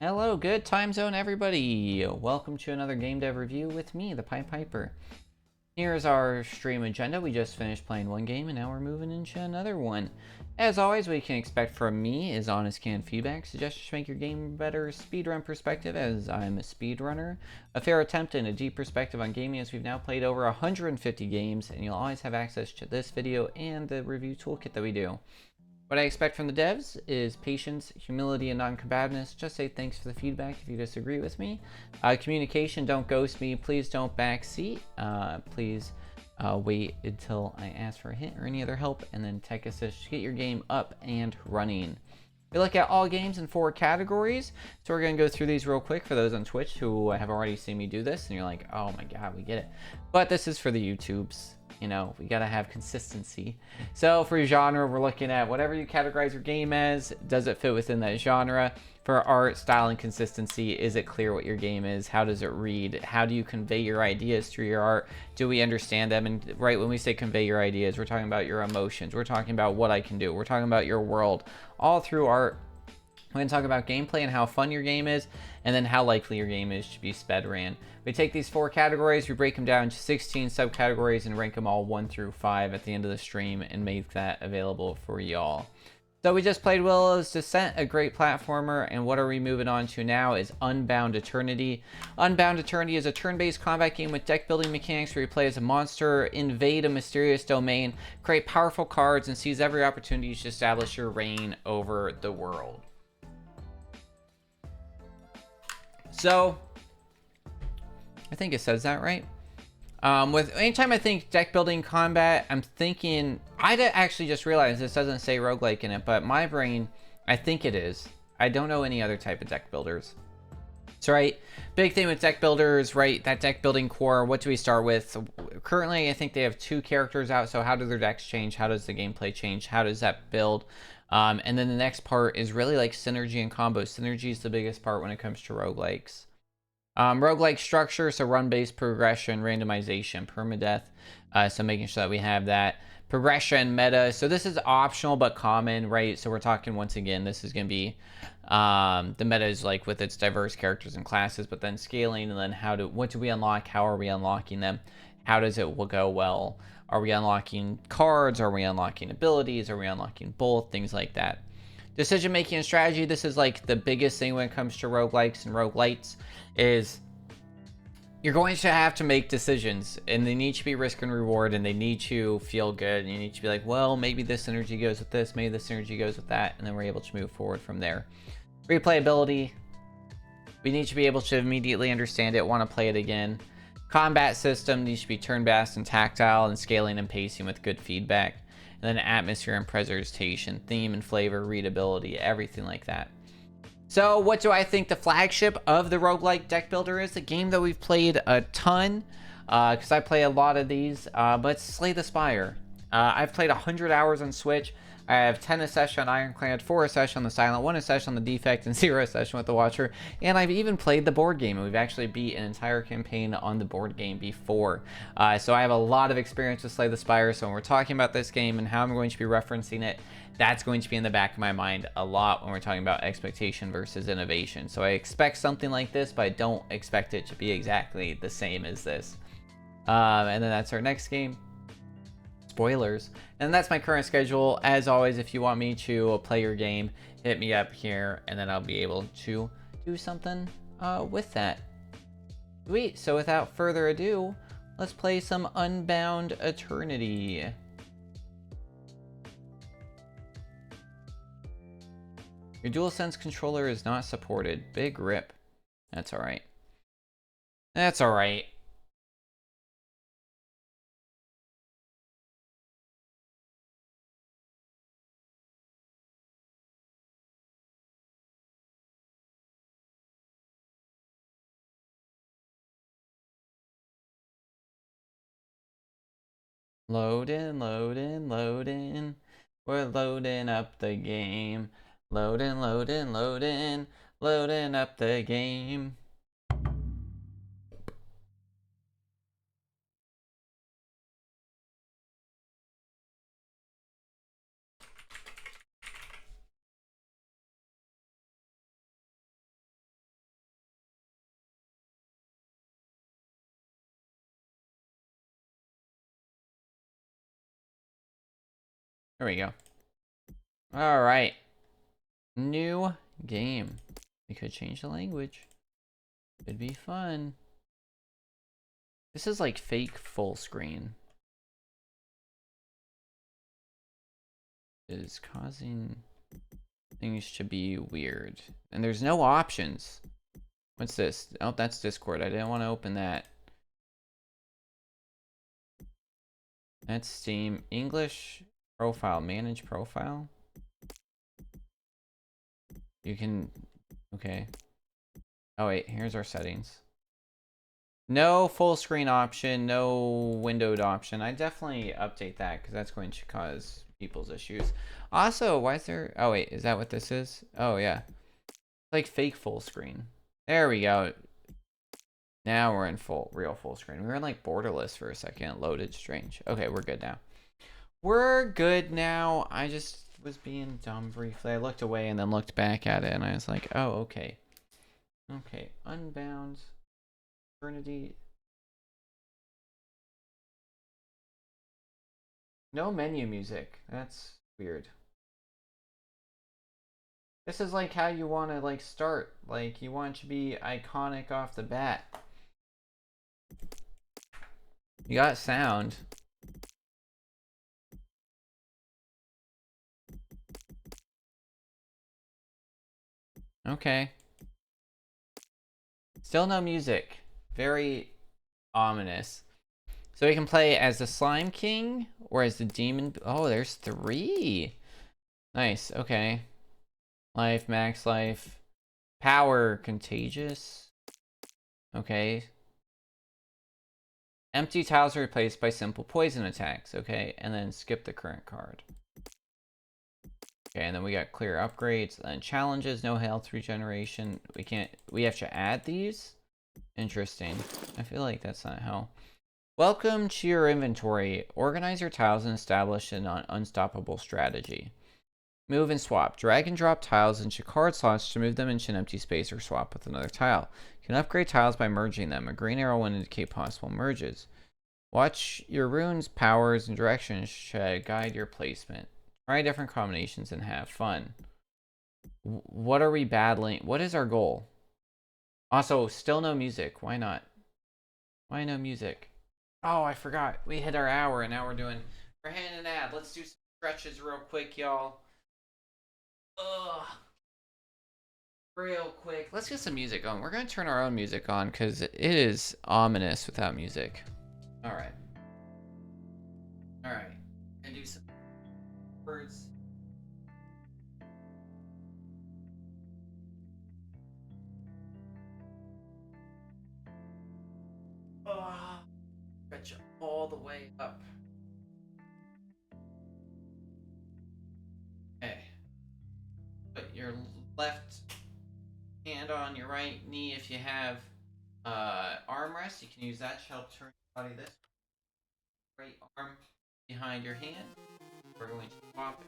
Hello, good time zone, everybody. Welcome to another game dev review with me, the Pied Piper. Here's our stream agenda. We just finished playing one game and now we're moving into another one. As always, what you can expect from me is honest canned feedback, suggestions to make your game better, speedrun perspective as I'm a speedrunner, a fair attempt and a deep perspective on gaming as we've now played over 150 games, and you'll always have access to this video and the review toolkit that we do. What I expect from the devs is patience, humility, and non-combativeness. Just say thanks for the feedback if you disagree with me. Communication, don't ghost me. Please don't backseat. Please wait until I ask for a hint or any other help, and then tech assist to get your game up and running. We look at all games in 4 categories, so we're going to go through these real quick for those on Twitch who have already seen me do this, and you're like, oh my god, we get it. But this is for the YouTubes. You know, we gotta have consistency. So for genre, we're looking at whatever you categorize your game as. Does it fit within that genre? For art, style, and consistency, is it clear what your game is? How does it read? How do you convey your ideas through your art? Do we understand them? And right when we say convey your ideas, we're talking about your emotions. We're talking about what I can do. We're talking about your world, all through art. We're going to talk about gameplay and how fun your game is, and then how likely your game is to be sped ran. We take these 4 categories, we break them down into 16 subcategories, and rank them all 1 through 5 at the end of the stream, and make that available for y'all. So we just played Willow's Descent, a great platformer, and what are we moving on to now is Unbound Eternity. Unbound Eternity is a turn-based combat game with deck-building mechanics where you play as a monster, invade a mysterious domain, create powerful cards, and seize every opportunity to establish your reign over the world. So, I think it says that right. With anytime I think deck building combat, I'm thinking, I actually just realized this doesn't say roguelike in it, but my brain, I think it is. I don't know any other type of deck builders. So, right, big thing with deck builders, right, that deck building core, what do we start with? Currently, I think they have 2 characters out, so how do their decks change? How does the gameplay change? How does that build? And then the next part is really like synergy and combo. Synergy is the biggest part when it comes to roguelikes. Roguelike structure, so run-based progression, randomization, permadeath. So making sure that we have that. Progression, meta. So this is optional but common, right? So we're talking, once again, this is going to be the meta is like with its diverse characters and classes, but then scaling, and then what do we unlock? How are we unlocking them? How does it go well? Are we unlocking cards? Are we unlocking abilities? Are we unlocking both? Things like that. Decision making and strategy. This is like the biggest thing when it comes to roguelikes and roguelites, is you're going to have to make decisions, and they need to be risk and reward, and they need to feel good, and you need to be like, well, maybe this synergy goes with this, maybe this synergy goes with that, and then we're able to move forward from there. Replayability. We need to be able to immediately understand it, want to play it again. Combat system needs to be turn-based and tactile, and scaling and pacing with good feedback. And then atmosphere and presentation, theme and flavor, readability, everything like that. So what do I think the flagship of the roguelike deck builder is? A game that we've played a ton, because I play a lot of these, but it's Slay the Spire. I've played 100 hours on Switch. I have 10 a session on Ironclad, 4 a session on the Silent, 1 a session on the Defect, and 0 a session with the Watcher. And I've even played the board game, and we've actually beat an entire campaign on the board game before. So I have a lot of experience with Slay the Spire, so when we're talking about this game and how I'm going to be referencing it, that's going to be in the back of my mind a lot when we're talking about expectation versus innovation. So I expect something like this, but I don't expect it to be exactly the same as this. And then that's our next game. Spoilers. And that's my current schedule. As always, if you want me to play your game, hit me up here, and then I'll be able to do something with that. Sweet. So without further ado, let's play some Unbound Eternity. Your DualSense controller is not supported. Big rip. That's alright. That's alright. Loading, loading, loading. We're loading up the game. Loading, loading, loading. Loading up the game. There we go. All right. New game. We could change the language. It'd be fun. This is like fake full screen. It is causing things to be weird. And there's no options. What's this? Oh, that's Discord. I didn't want to open that. That's Steam. English profile. Manage profile. You can... Okay. Oh, wait. Here's our settings. No full screen option. No windowed option. I definitely update that because that's going to cause people's issues. Also, why is there... Oh, wait. Is that what this is? Oh, yeah. Like fake full screen. There we go. Now we're in real full screen. We were in like borderless for a second. Loaded. Strange. Okay, we're good now. We're good now. I just was being dumb briefly. I looked away and then looked back at it and I was like, oh, okay. Okay. Unbound. Eternity. No menu music. That's weird. This is like how you want to like start. Like you want it to be iconic off the bat. You got sound. Okay. Still no music. Very ominous. So we can play as the Slime King or as the Demon. Oh, there's 3. Nice. Okay. Life, max life. Power, contagious. Okay. Empty tiles are replaced by simple poison attacks. Okay. And then skip the current card. Okay, and then we got clear upgrades and challenges, no health regeneration. We have to add these? Interesting. I feel like that's not how. Welcome to your inventory. Organize your tiles and establish an unstoppable strategy. Move and swap. Drag and drop tiles into card slots to move them into an empty space or swap with another tile. You can upgrade tiles by merging them. A green arrow will indicate possible merges. Watch your runes, powers, and directions should guide your placement. Try different combinations and have fun. What are we battling? What is our goal? Also, still no music. Why not? Why no music? Oh, I forgot. We hit our hour and now we're hitting an ad. Let's do some stretches real quick, y'all. Ugh. Real quick. Let's get some music on. We're going to turn our own music on because it is ominous without music. All right. All right. And do some words. Oh, stretch all the way up. Okay. Put your left hand on your right knee if you have armrest. You can use that to help turn your body this. Right arm behind your hand. We're going to swap it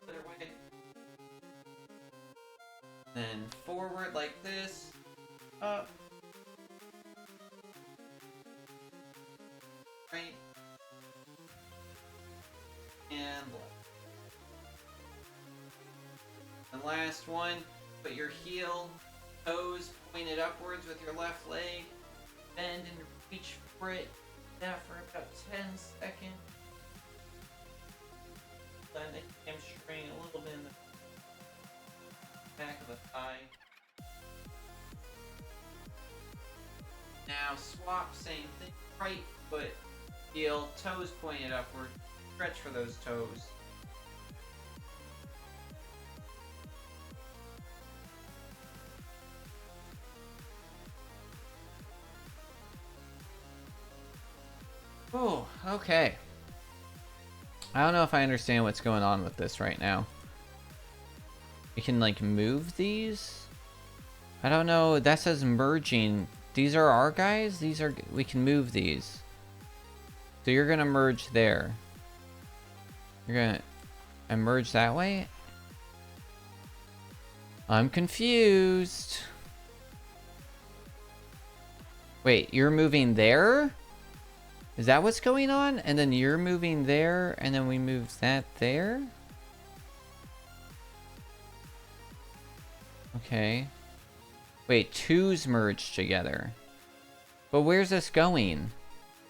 the other way. Then forward like this. Up. Right. And left. And last one, put your heel, toes pointed upwards with your left leg. Bend and reach for it. That for about 10 seconds. Let the hamstring a little bit in the back of the thigh. Now swap, same thing. Right foot, heel, toes pointed upward. Stretch for those toes. Oh, okay. I don't know if I understand what's going on with this right now. We can like move these? I don't know. That says merging. These are our guys? These are... We can move these. So you're gonna merge there. You're gonna merge that way? I'm confused. Wait, you're moving there? Is that what's going on? And then you're moving there, and then we move that there? Okay. Wait, twos merged together. But where's this going?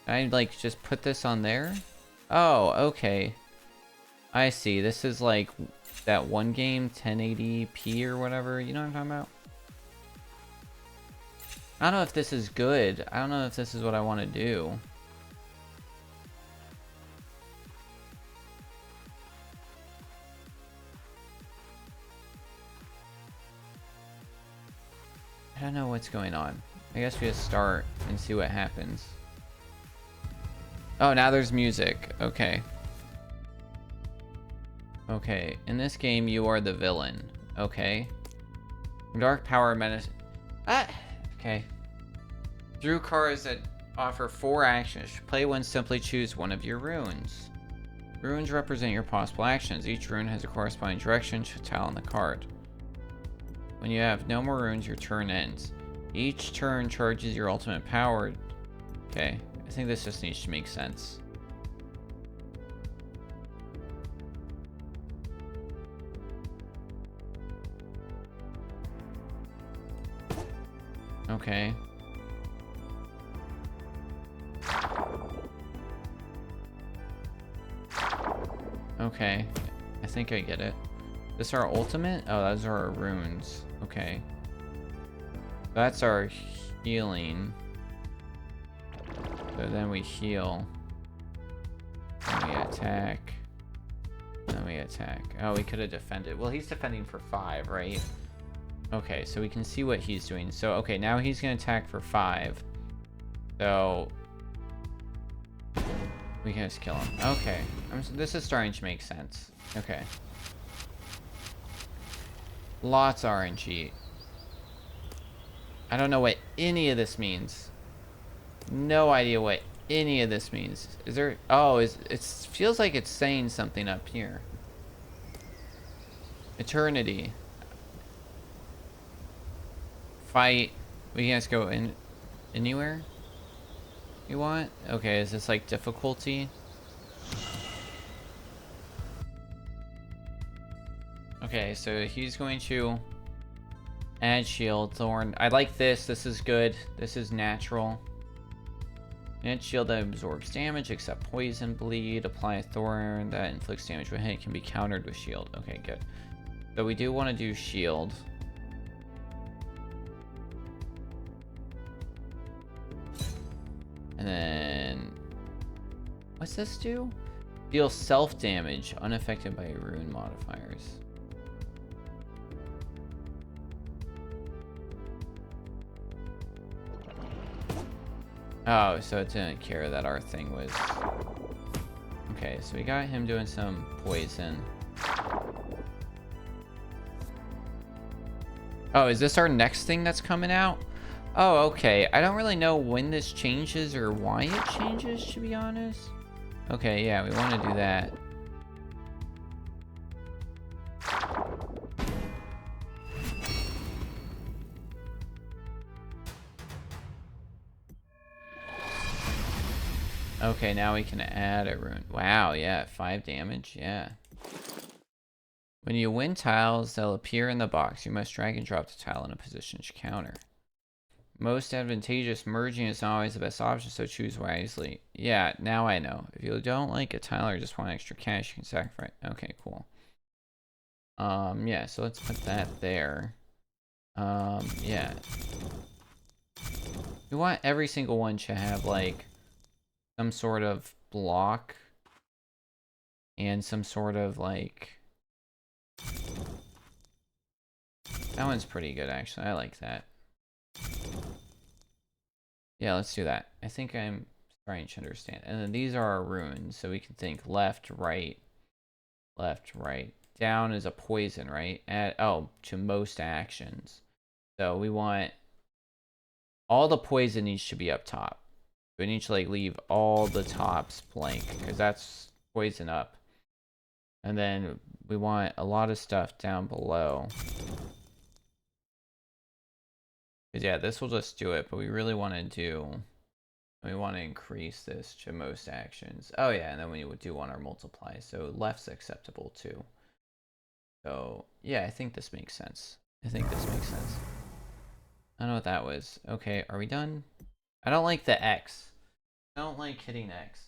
I like just put this on there? Oh, okay. I see. This is like that one game, 1080p or whatever. You know what I'm talking about? I don't know if this is good. I don't know if this is what I want to do. I don't know what's going on. I guess we just start and see what happens. Oh, now there's music. Okay. Okay, in this game, you are the villain. Okay. Dark power menace. Ah! Okay. Drew cards that offer 4 actions. Play one, simply choose one of your runes. Runes represent your possible actions. Each rune has a corresponding direction to tile on the card. When you have no more runes, your turn ends. Each turn charges your ultimate power. Okay, I think this just needs to make sense. Okay. Okay, I think I get it. This our ultimate? Oh, those are our runes. Okay. That's our healing. So then we heal. Then we attack. Then we attack. Oh, we could have defended. Well, he's defending for 5, right? Okay, so we can see what he's doing. So, okay, now he's going to attack for 5. So we can just kill him. Okay. This is starting to make sense. Okay. Lots RNG. I don't know what any of this means. No idea what any of this means. Is there... Oh, it feels like it's saying something up here. Eternity. Fight. We can just go in anywhere you want. Okay, is this like difficulty? Okay, so he's going to add shield, thorn. I like this. This is good. This is natural. Add shield that absorbs damage except poison, bleed. Apply a thorn that inflicts damage when hit. Can be countered with shield. Okay, good. So we do want to do shield. And then what's this do? Deal self damage unaffected by rune modifiers. Oh, so it didn't care that our thing was... Okay, so we got him doing some poison. Oh, is this our next thing that's coming out? Oh, okay. I don't really know when this changes or why it changes, to be honest. Okay, yeah, we want to do that. Okay, now we can add a rune. Wow, yeah, 5 damage, yeah. When you win tiles, they'll appear in the box. You must drag and drop the tile in a position to counter. Most advantageous merging is not always the best option, so choose wisely. Yeah, now I know. If you don't like a tile or just want extra cash, you can sacrifice. Okay, cool. Yeah, so let's put that there. Yeah. We want every single one to have, like, some sort of block and some sort of, like... That one's pretty good, actually. I like that. Yeah, let's do that. I think I'm starting to understand. And then these are our runes, so we can think left, right, left, right. Down is a poison, right? To most actions. So we want all the poison needs to be up top. We need to like leave all the tops blank because that's poison up. And then we want a lot of stuff down below. Because yeah, this will just do it, but we really want to do We want to increase this to most actions. Oh yeah, and then we do want our multiply. So left's acceptable too. So yeah, I think this makes sense. I think this makes sense. I don't know what that was. Okay, are we done? I don't like the X. I don't like hitting X.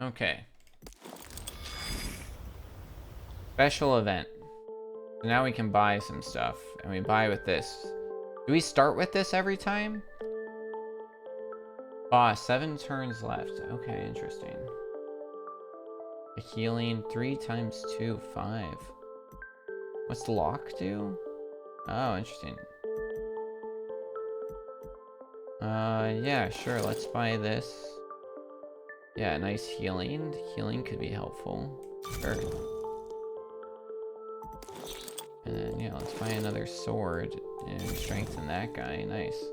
Okay. Special event. So now we can buy some stuff. And we buy with this. Do we start with this every time? Ah, 7 turns left. Okay, interesting. A healing 3 times 2, 5. What's the lock do? Oh, interesting. Yeah, sure. Let's buy this. Yeah, nice healing. Healing could be helpful. Sure. And then, yeah, let's buy another sword and strengthen that guy. Nice.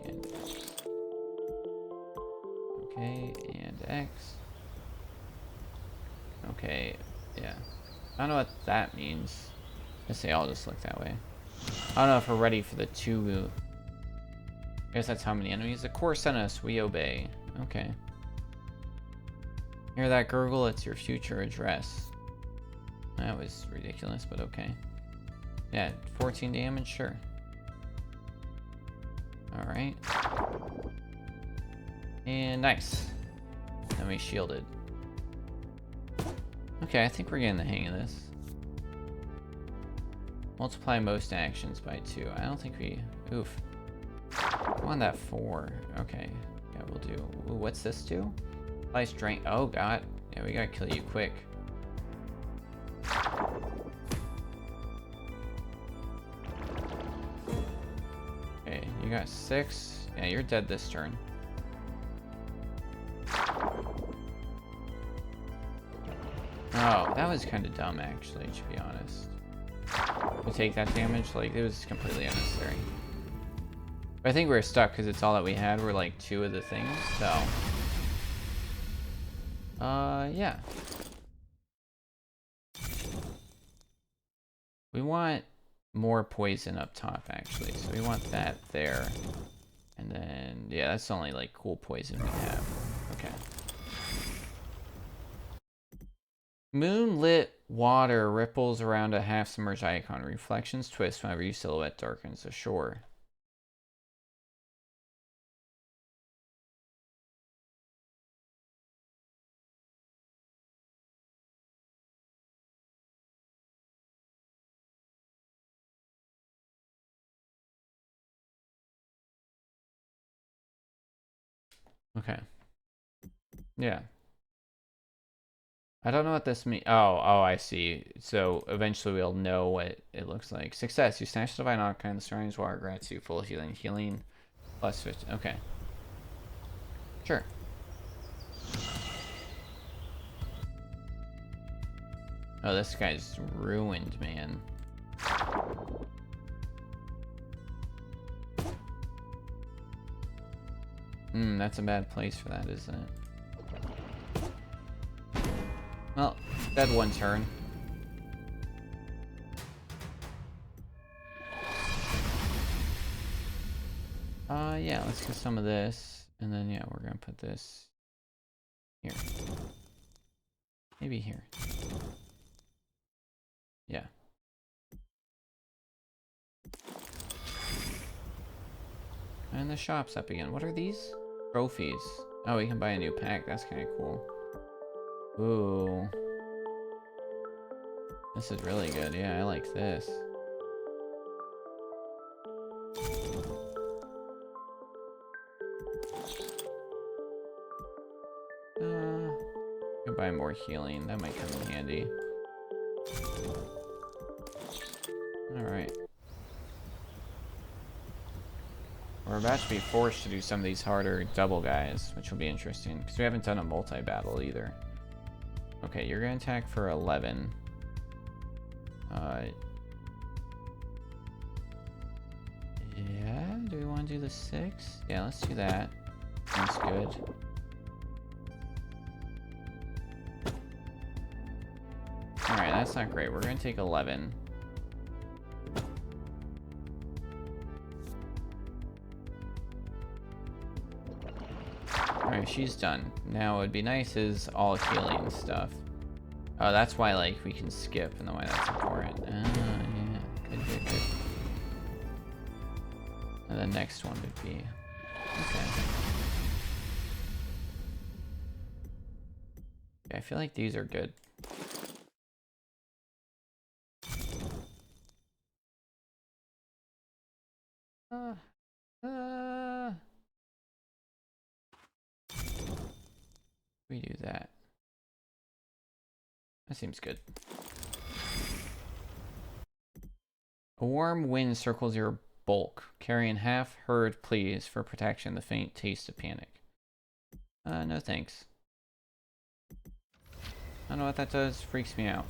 And okay, and X. Okay, yeah. I don't know what that means. I guess they all just look that way. I don't know if we're ready for the 2. I guess that's how many enemies. The core sent us, we obey. Okay. Hear that gurgle? It's your future address. That was ridiculous, but okay. Yeah, 14 damage, sure. Alright. And nice. Then we shielded. Okay, I think we're getting the hang of this. Multiply most actions by 2. I don't think we... Oof. I want that 4. Okay. Yeah, we'll do... Ooh, what's this do? Apply strength... Oh, God. Yeah, we gotta kill you quick. Okay, you got 6. Yeah, you're dead this turn. Oh, that was kind of dumb, actually, to be honest. To take that damage, like, it was completely unnecessary. But I think we're stuck because it's all that we had were like 2 of the things, so... yeah. We want more poison up top, actually, so we want that there. And then, yeah, that's the only, like, cool poison we have. Okay. Moonlit water ripples around a half-submerged icon. Reflections twist whenever your silhouette darkens the shore. Okay. Yeah. I don't know what this means. Oh, I see. So eventually we'll know what it looks like. Success. You snatch the divine icon. The surroundings water grants you full healing. Healing plus 50. Okay. Sure. Oh, this guy's ruined, man. That's a bad place for that, isn't it? Well, dead 1 turn. Yeah, let's get some of this. And then, yeah, we're gonna put this here. Maybe here. Yeah. And the shop's up again. What are these? Trophies. Oh, we can buy a new pack. That's kind of cool. Ooh. This is really good. Yeah, I like this. Can buy more healing. That might come in handy. Alright. We're about to be forced to do some of these harder double guys, which will be interesting, because we haven't done a multi-battle either. Okay, you're going to attack for 11. Yeah, do we want to do the 6? Yeah, let's do that. That's good. Alright, that's not great. We're gonna take 11. Alright, she's done. Now what would be nice is all healing stuff. Oh, that's why, like, we can skip and why that's important. Yeah. Good. And the next one would be... Okay. Yeah, I feel like these are good. We do that. That seems good. A warm wind circles your bulk, carrying half herd pleas for protection, the faint taste of panic. No thanks. I don't know what that does. Freaks me out.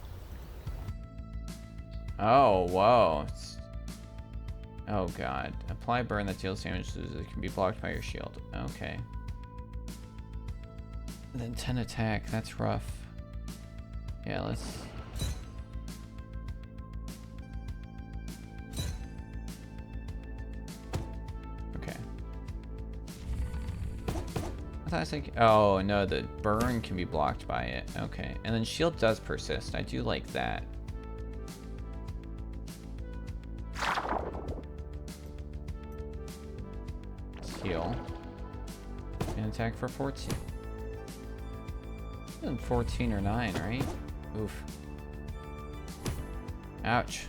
Oh, whoa. Oh, God. Apply burn that deals damage. It can be blocked by your shield. Okay. And then 10 attack. That's rough. Yeah, let's... Okay. I thought I was thinking... Oh, no. The burn can be blocked by it. Okay. And then shield does persist. I do like that. Heal. And attack for 14. 14 or 9, right? Oof. Ouch.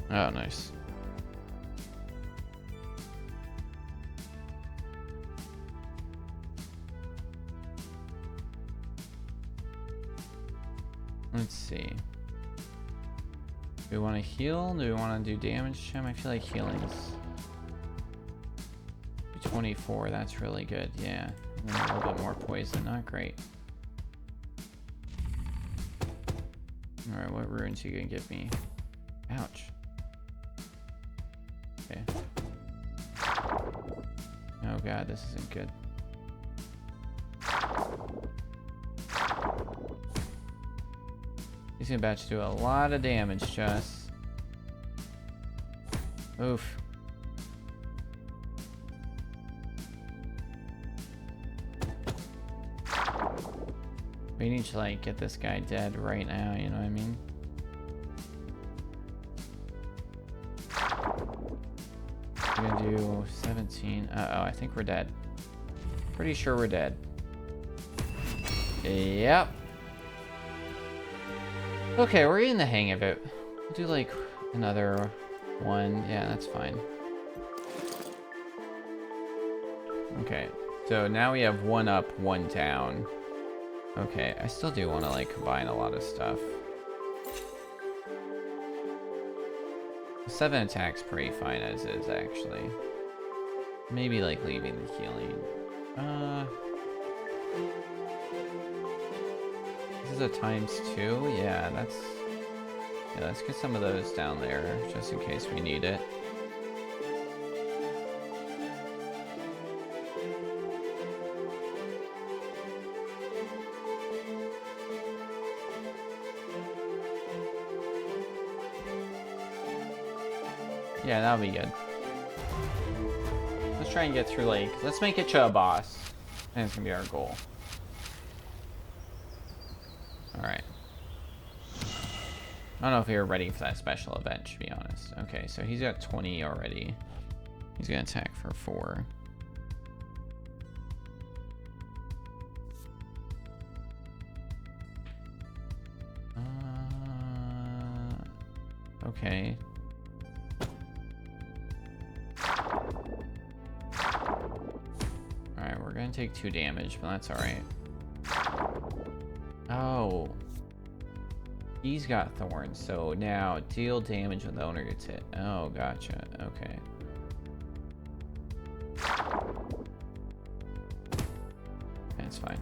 Oh, nice. Let's see. Do we want to heal? Do we want to do damage to him? I feel like healing's 24. That's really good. Yeah. And then a little bit more poison. Not great. Alright, what runes are you going to give me? Ouch. Okay. Oh god, this isn't good. He's about to do a lot of damage to us. Oof. We need to, like, get this guy dead right now, you know what I mean? We're gonna do 17. Uh-oh, I think we're dead. Pretty sure we're dead. Yep. Okay, we're getting the hang of it. We'll do, like, another one. Yeah, that's fine. Okay, so now we have 1 up, 1 down. Okay, I still do want to, like, combine a lot of stuff. 7 attacks pretty fine as is, actually. Maybe, like, leaving the healing. This is a ×2? Yeah, that's... Yeah, let's get some of those down there, just in case we need it. Yeah, that'll be good. Let's try and get through, like, let's make it to a boss. And it's gonna be our goal. Alright. I don't know if we were ready for that special event, to be honest. Okay, so he's got 20 already. He's gonna attack for 4. Okay. Alright, we're gonna take 2 damage, but that's alright. Oh. He's got thorns, so now deal damage when the owner gets hit. Oh, gotcha. Okay. That's fine.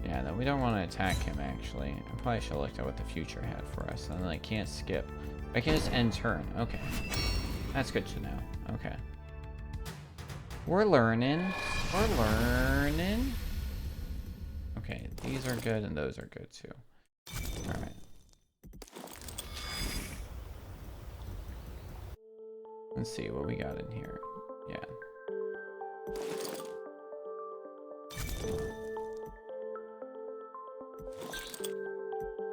Yeah, then we don't want to attack him, actually. I probably should have looked at what the future had for us. And then I can't skip. I can just end turn. Okay. That's good to know. Okay. We're learning. We're learning. Okay, these are good and those are good too. Alright. Let's see what we got in here. Yeah.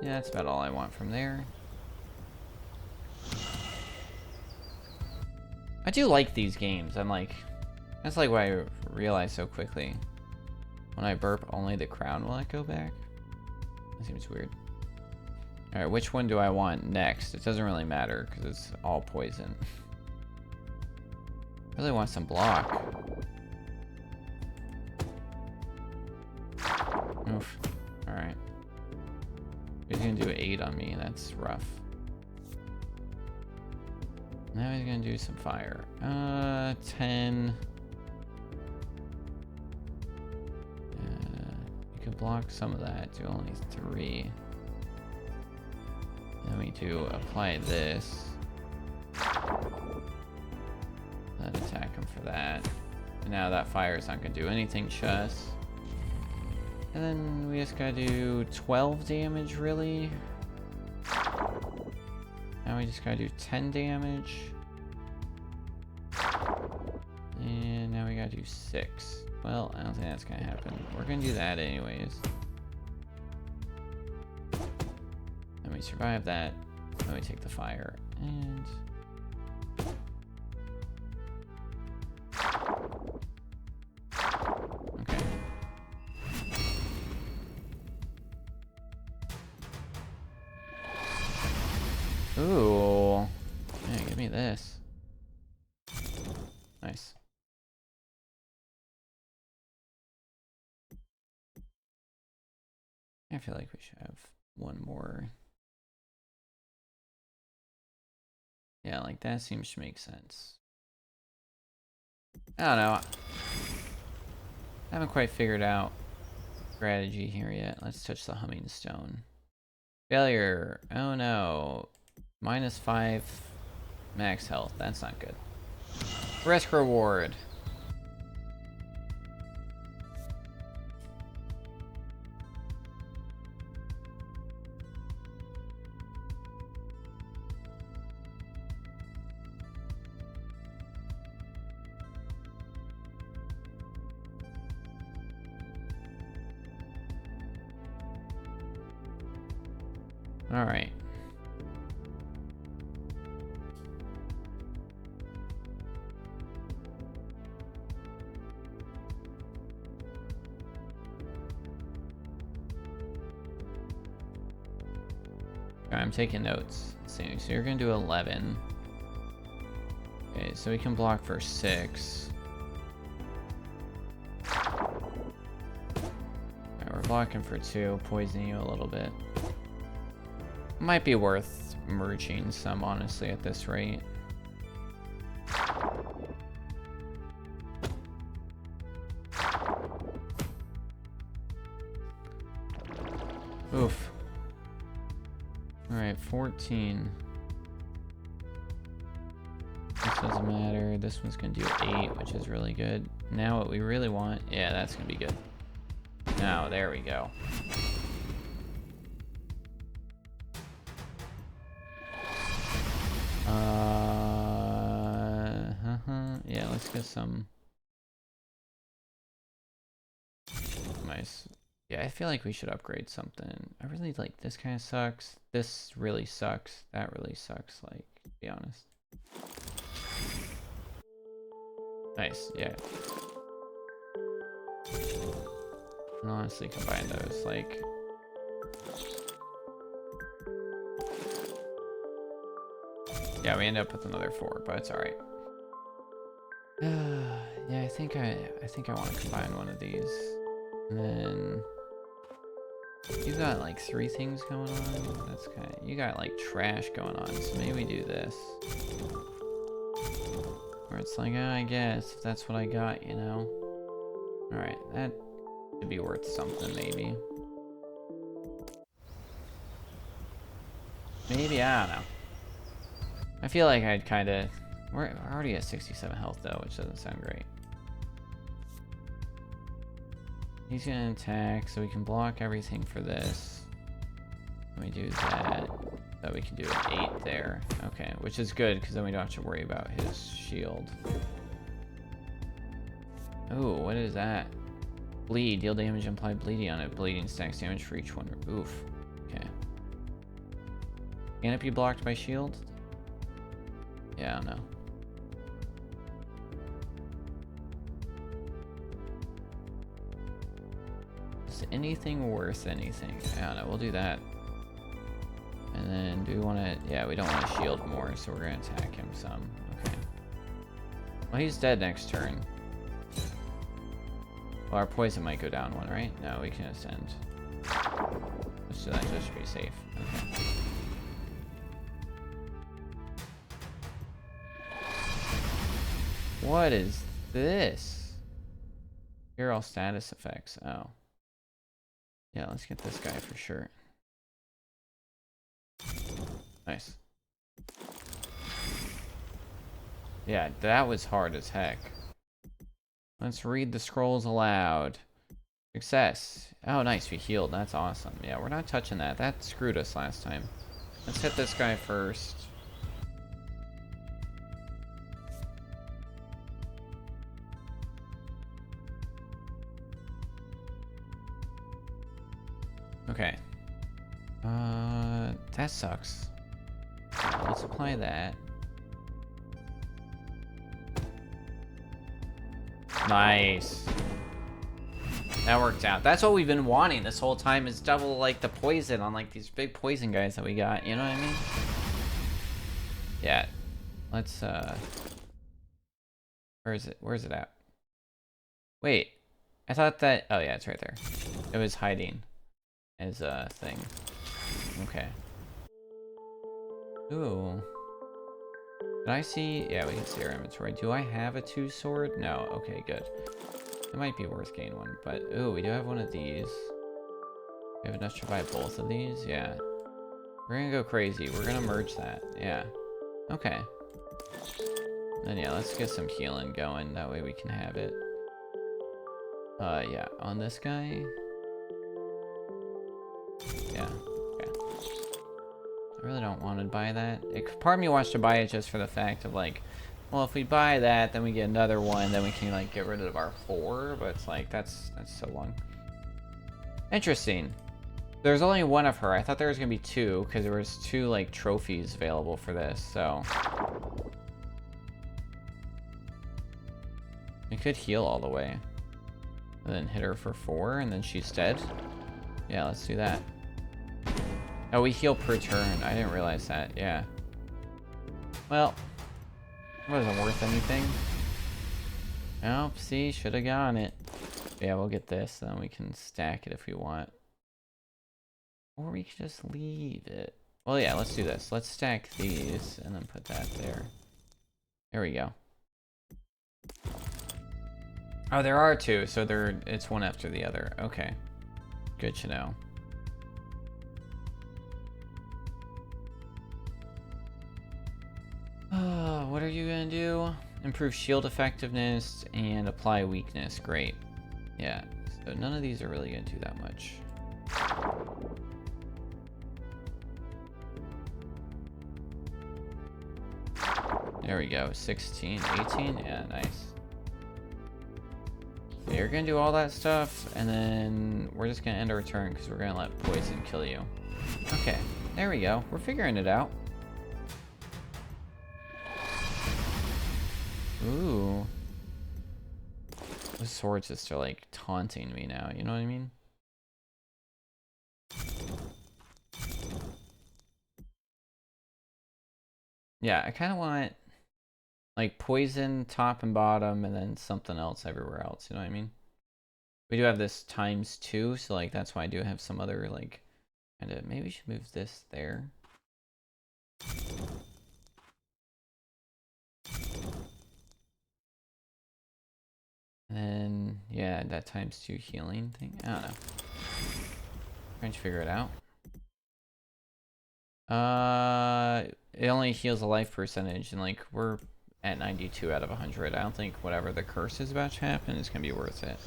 Yeah, that's about all I want from there. I do like these games. I'm like, that's like what I realized so quickly. When I burp, only the crown will echo back. That seems weird. Alright, which one do I want next? It doesn't really matter because it's all poison. I really want some block. Oof. Alright. He's gonna do 8 on me. That's rough. Now he's gonna do some fire. 10. You can block some of that. Do only 3. Then we do apply this. Then attack him for that. And now that fire is not gonna do anything to us. And then we just gotta do 12 damage, really. Now we just gotta do 10 damage. And now we gotta do 6. Well, I don't think that's gonna happen. We're gonna do that anyways. Then we survive that. Then we take the fire. And... okay. Ooh. Yeah, give me this. Nice. I feel like we should have one more. Yeah, like that seems to make sense. I don't know. I haven't quite figured out strategy here yet. Let's touch the humming stone. Failure. Oh no. -5 max health. That's not good. Risk reward. All right. I'm taking notes. Let's see, so you're gonna do 11. Okay, so we can block for 6. Alright, we're blocking for 2, poisoning you a little bit. Might be worth merging some, honestly, at this rate. Oof. Alright, 14. This doesn't matter. This one's gonna do 8, which is really good. Now what we really want... yeah, that's gonna be good. Now, there we go. Yeah, let's get some... nice. Yeah, I feel like we should upgrade something. I really like this kind of sucks. This really sucks. That really sucks, like, to be honest. Nice, yeah. I'll honestly combine those, like... yeah, we end up with another 4, but it's alright. Yeah, I think I want to combine one of these. And then... you got like 3 things going on. That's kind of... you got like trash going on, so maybe we do this. Where it's like, oh, I guess if that's what I got, you know. Alright, that should be worth something, maybe. Maybe, I don't know. I feel like I'd kind of... We're already at 67 health, though, which doesn't sound great. He's gonna attack, so we can block everything for this. Let me do that. So we can do an 8 there. Okay, which is good, because then we don't have to worry about his shield. Ooh, what is that? Bleed. Deal damage, imply bleeding on it. Bleeding stacks damage for each one. Oof. Okay. Can it be blocked by shield? Yeah, I don't know. Is anything worth anything? I don't know. We'll do that. And then do we want to... Yeah, we don't want to shield more, so we're going to attack him some. Okay. Well, he's dead next turn. Well, our poison might go down one, right? No, we can ascend. So that should be safe. Okay. What is this? Here are all status effects. Oh. Yeah, let's get this guy for sure. Nice. Yeah, that was hard as heck. Let's read the scrolls aloud. Success. Oh, nice. We healed. That's awesome. Yeah, we're not touching that. That screwed us last time. Let's hit this guy first. Okay. That sucks. Let's apply that. Nice. That worked out. That's what we've been wanting this whole time, is double, like, the poison on, like, these big poison guys that we got. You know what I mean? Yeah. Let's, Where is it? Where's it at? Wait. I thought that... Oh, yeah, it's right there. It was hiding as a thing. Okay. Ooh. Did I see... Yeah, we can see our inventory. Do I have a 2 sword? No. Okay, good. It might be worth getting one, but... Ooh, we do have one of these. We have enough to buy both of these? Yeah. We're gonna go crazy. We're gonna merge that. Yeah. Okay. Then yeah, let's get some healing going. That way we can have it. Yeah. On this guy... Yeah. I really don't want to buy that. Part of me wants to buy it just for the fact of, like, well, if we buy that, then we get another one, then we can, like, get rid of our 4, but it's like, that's so long. Interesting. There's only one of her. I thought there was gonna be 2, because there was 2, like, trophies available for this, so... We could heal all the way. And then hit her for 4, and then she's dead. Yeah, let's do that. Oh, we heal per turn. I didn't realize that. Yeah. Well, it wasn't worth anything. Oh, see, should have gotten it. Yeah, we'll get this, then we can stack it if we want. Or we can just leave it. Well, yeah, let's do this. Let's stack these and then put that there. There we go. Oh, there are 2, so it's one after the other. Okay. Good to know. What are you gonna do? Improve shield effectiveness and apply weakness. Great. Yeah, so none of these are really gonna do that much. There we go. 16, 18. Yeah, nice. So you're gonna do all that stuff, and then we're just gonna end our turn because we're gonna let poison kill you. Okay, there we go. We're figuring it out. Ooh. The swords just are, like, taunting me now, you know what I mean? Yeah, I kind of want, like, poison top and bottom, and then something else everywhere else, you know what I mean? We do have this ×2, so, like, that's why I do have some other, like, kind of... Maybe we should move this there. And then, yeah, that ×2 healing thing. I don't know. Trying to figure it out. It only heals a life percentage, and like we're at 92 out of 100. I don't think whatever the curse is about to happen is gonna be worth it.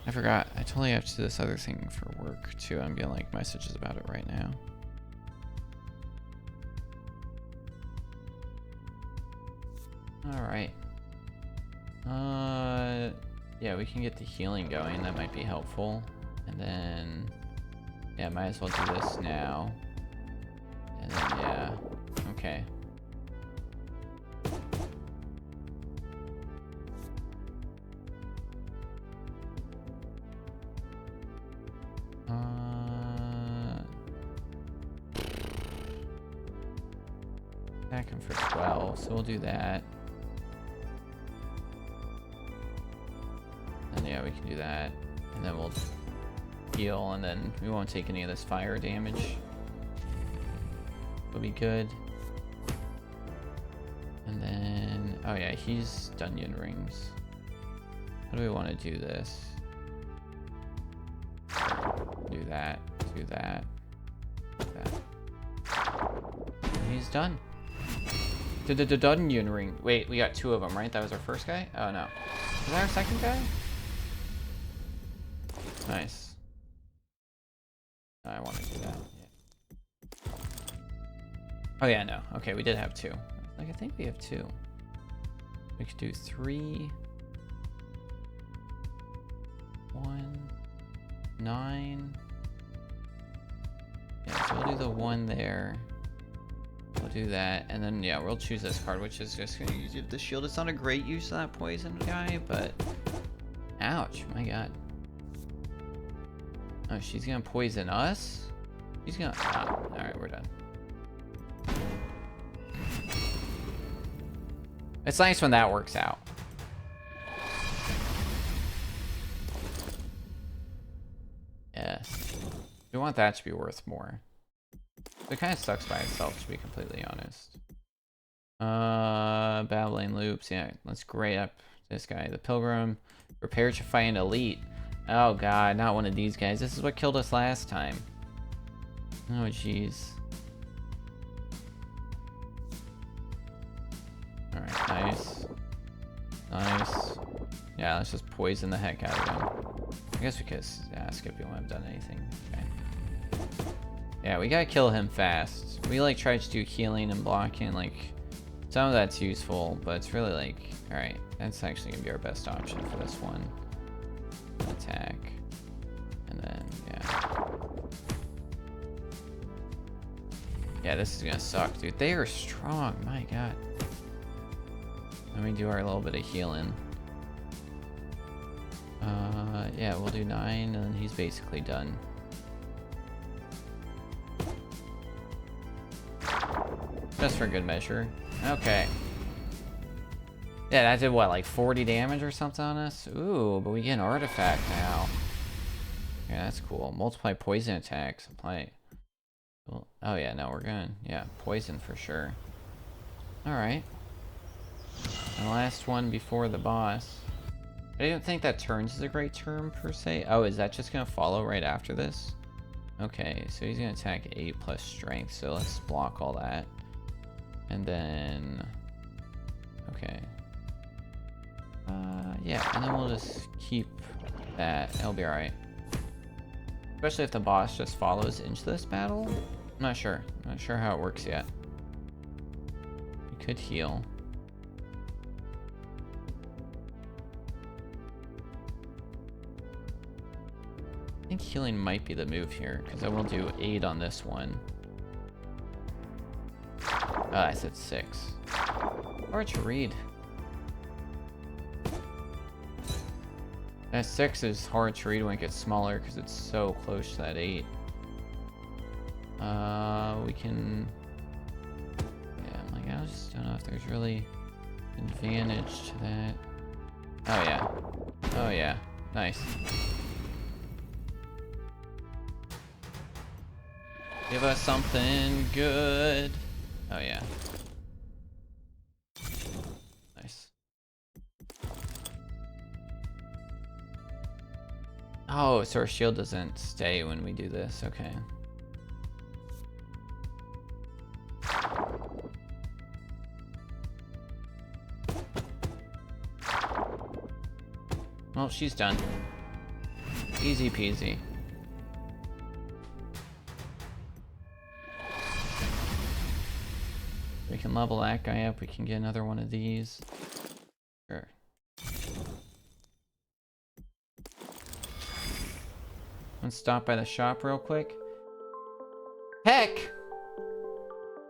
I forgot. I totally have to do this other thing for work too. I'm getting like messages about it right now. All right. Yeah, we can get the healing going. That might be helpful. And then, yeah, might as well do this now. And then, yeah, okay. Attack him for 12, so we'll do that. And yeah, we can do that. And then we'll heal, and then we won't take any of this fire damage. It'll be good. And then, oh yeah, he's Dungeon Rings. How do we want to do this? Do that, do that, do that. And he's done. The Dungeon Ring. Wait, we got 2 of them, right? That was our first guy? Oh no. Is that our second guy? Nice. I want to do that. Yeah. Oh yeah, no. Okay, we did have 2. Like, I think we have 2. We could do 3. 1. 9. Yeah, so we'll do the 1 there. We'll do that, and then yeah, we'll choose this card, which is just gonna use the shield. It's not a great use of that poison guy, but ouch, my god. Oh, she's gonna poison us? She's gonna... Oh, alright, we're done. It's nice when that works out. Yes. We want that to be worth more. It kind of sucks by itself, to be completely honest. Babbling loops. Yeah, let's grade up this guy. The Pilgrim. Prepare to fight an elite. Oh god, not one of these guys. This is what killed us last time. Oh jeez. Alright, nice. Nice. Yeah, let's just poison the heck out of him. I guess we could ask if he won't have done anything. Okay. Yeah, we gotta kill him fast. We like try to do healing and blocking, like some of that's useful, but it's really like, alright, that's actually gonna be our best option for this one. Attack. And then, yeah. Yeah, this is gonna suck, dude. They are strong, my god. Let me do our little bit of healing. Yeah, we'll do 9, and then he's basically done. Just for good measure. Okay. Yeah, that did what, like 40 damage or something on us? Ooh, but we get an artifact now. Yeah, that's cool. Multiply poison attacks. Apply. Well, oh yeah, no, we're gonna, yeah, poison for sure. Alright. And last one before the boss. I didn't think that turns is a great term per se. Oh, is that just gonna follow right after this? Okay, so he's gonna attack 8 plus strength, so let's block all that. And then, okay. Yeah, and then we'll just keep that. It'll be alright. Especially if the boss just follows into this battle. I'm not sure. I'm not sure how it works yet. We could heal. I think healing might be the move here, because I will do 8 on this one. Oh, I said 6. Hard to read. That 6 is hard to read when it gets smaller because it's so close to that 8. We can... Yeah, like, I just don't know if there's really advantage to that. Oh, yeah. Oh, yeah. Nice. Give us something good. Oh, yeah. Nice. Oh, so our shield doesn't stay when we do this. Okay. Well, she's done. Easy peasy. We can level that guy up. We can get another one of these. Sure. Let's stop by the shop real quick. Heck!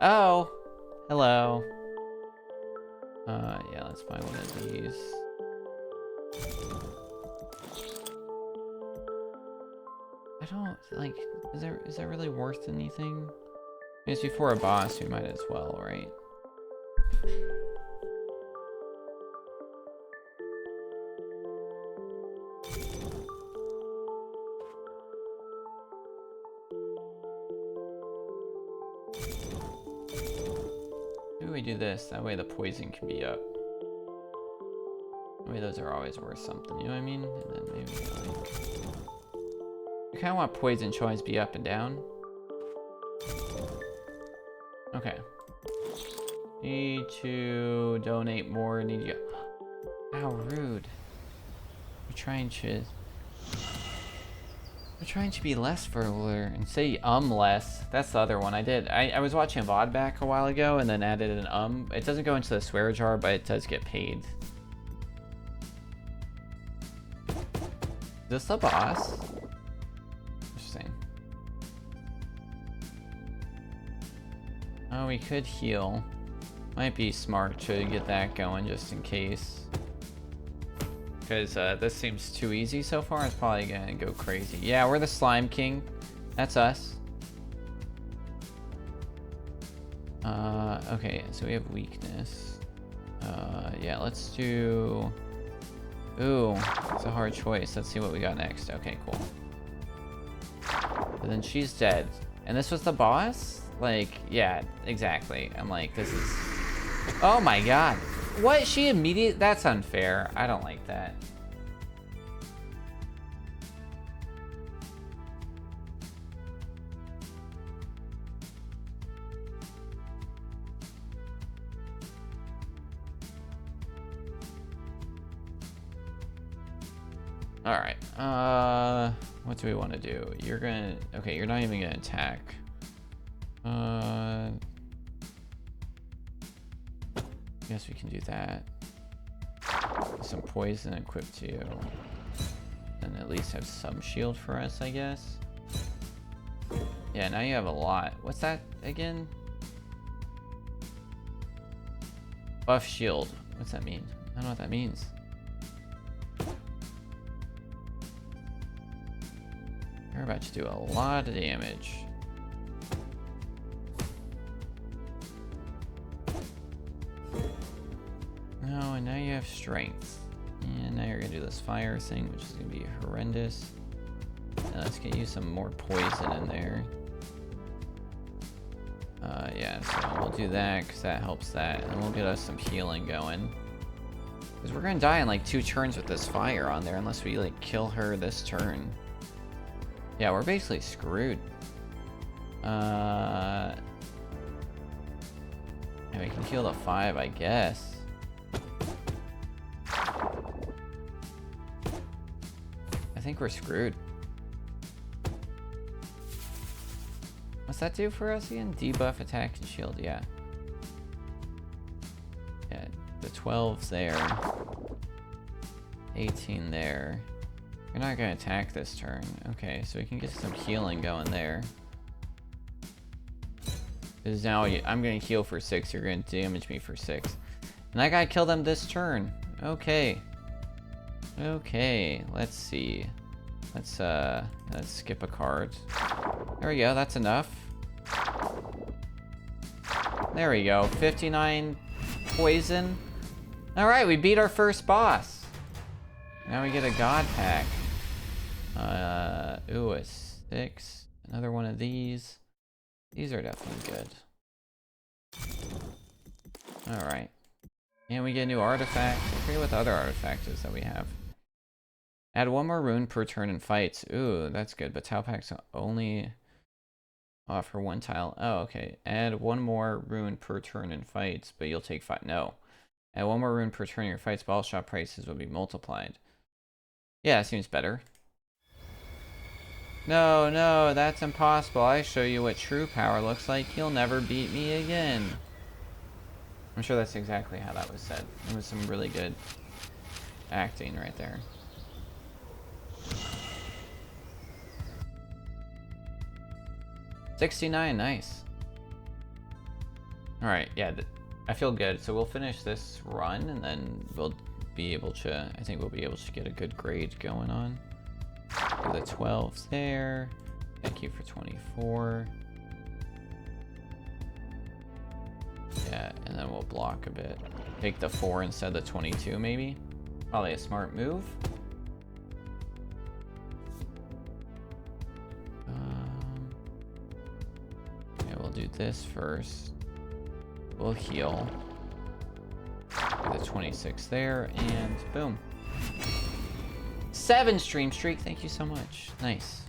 Oh! Hello. Yeah, let's find one of these. I don't, like, is that really worth anything? It's before a boss, we might as well, right? Maybe we do this, that way the poison can be up. That way those are always worth something, you know what I mean? And then maybe like... You kinda want poison to always be up and down. Okay. Need to donate more, need you... How rude. We're trying to be less further and say less. That's the other one I did. I was watching a VOD back a while ago and then added an It doesn't go into the swear jar, but it does get paid. Is this the boss? Interesting. Oh, we could heal. Might be smart to get that going just in case. Because this seems too easy so far. It's probably gonna go crazy. Yeah, we're the Slime King. That's us. Okay, so we have weakness. Yeah, let's do... Ooh, it's a hard choice. Let's see what we got next. Okay, cool. And then she's dead. And this was the boss? Like, yeah, exactly. I'm like, this is... Oh my god. What? She immediately... That's unfair. I don't like that. Alright. What do we want to do? You're gonna... Okay, you're not even gonna attack. Guess we can do that. Some poison equipped to you. And at least have some shield for us, I guess. Yeah, now you have a lot. What's that again? Buff shield. What's that mean? I don't know what that means. You're about to do a lot of damage. No, and now you have strength. And now you're gonna do this fire thing, which is gonna be horrendous. Now let's get you some more poison in there. Yeah, so we'll do that because that helps that, and we'll get us some healing going. Because we're gonna die in like 2 turns with this fire on there unless we like kill her this turn. Yeah, we're basically screwed. And we can kill the 5, I guess. I think we're screwed. What's that do for us again? Debuff, attack, and shield, yeah. Yeah, the 12's there. 18 there. You're not gonna attack this turn. Okay, so we can get some healing going there. Because now I'm gonna heal for 6, you're gonna damage me for 6. And I gotta kill them this turn. Okay. Okay, let's see. Let's skip a card. There we go, that's enough. There we go, 59 poison. Alright, we beat our first boss. Now we get a god pack. Ooh, a 6. Another one of these. These are definitely good. Alright. And we get a new artifact. I forget what the other artifact is that we have. Add 1 more rune per turn in fights. Ooh, that's good. But tile packs only offer 1 tile. Oh, okay. Add 1 more rune per turn in fights, but you'll take 5. No. Add 1 more rune per turn in your fights, ball shop prices will be multiplied. Yeah, it seems better. No, no, that's impossible. I show you what true power looks like. You'll never beat me again. I'm sure that's exactly how that was said. It was some really good acting right there. $69, nice. Alright, yeah, I feel good. So we'll finish this run and then we'll be able to, I think we'll be able to get a good grade going on. The 12's there. Thank you for 24. Yeah, and then we'll block a bit. Take the 4 instead of the 22, maybe. Probably a smart move. Yeah, we'll do this first. We'll heal. Do the 26 there, and boom. 7 stream streak, thank you so much. Nice.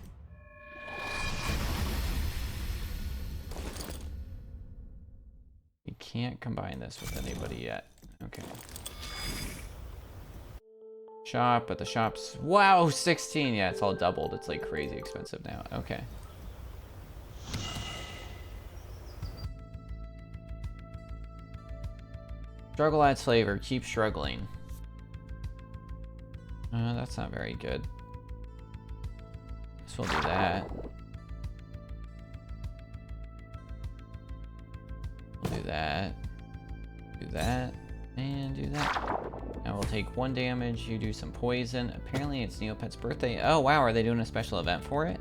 You can't combine this with anybody yet. Okay. Shop, but the shop's... Wow, 16! Yeah, it's all doubled. It's like crazy expensive now. Okay. Struggle adds flavor. Keep struggling. That's not very good. Guess we'll do that. We'll do that. Do that. And do that. Now we'll take 1 damage. You do some poison. Apparently it's Neopet's birthday. Oh wow, are they doing a special event for it?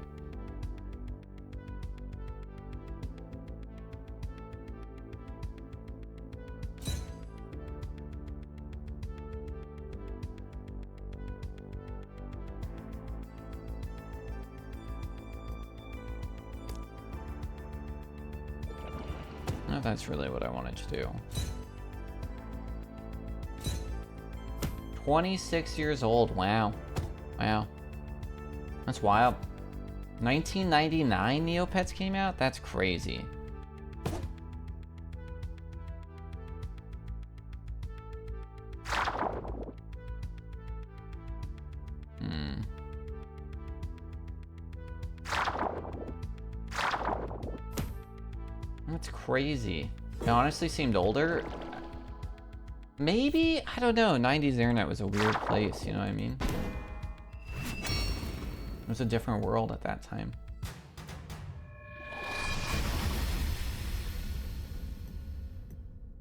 No, that's really what I wanted to do. 26 years old. Wow. Wow. That's wild. 1999 Neopets came out? That's crazy. That's crazy. It honestly seemed older. Maybe, I don't know, 90s internet was a weird place, you know what I mean? It was a different world at that time.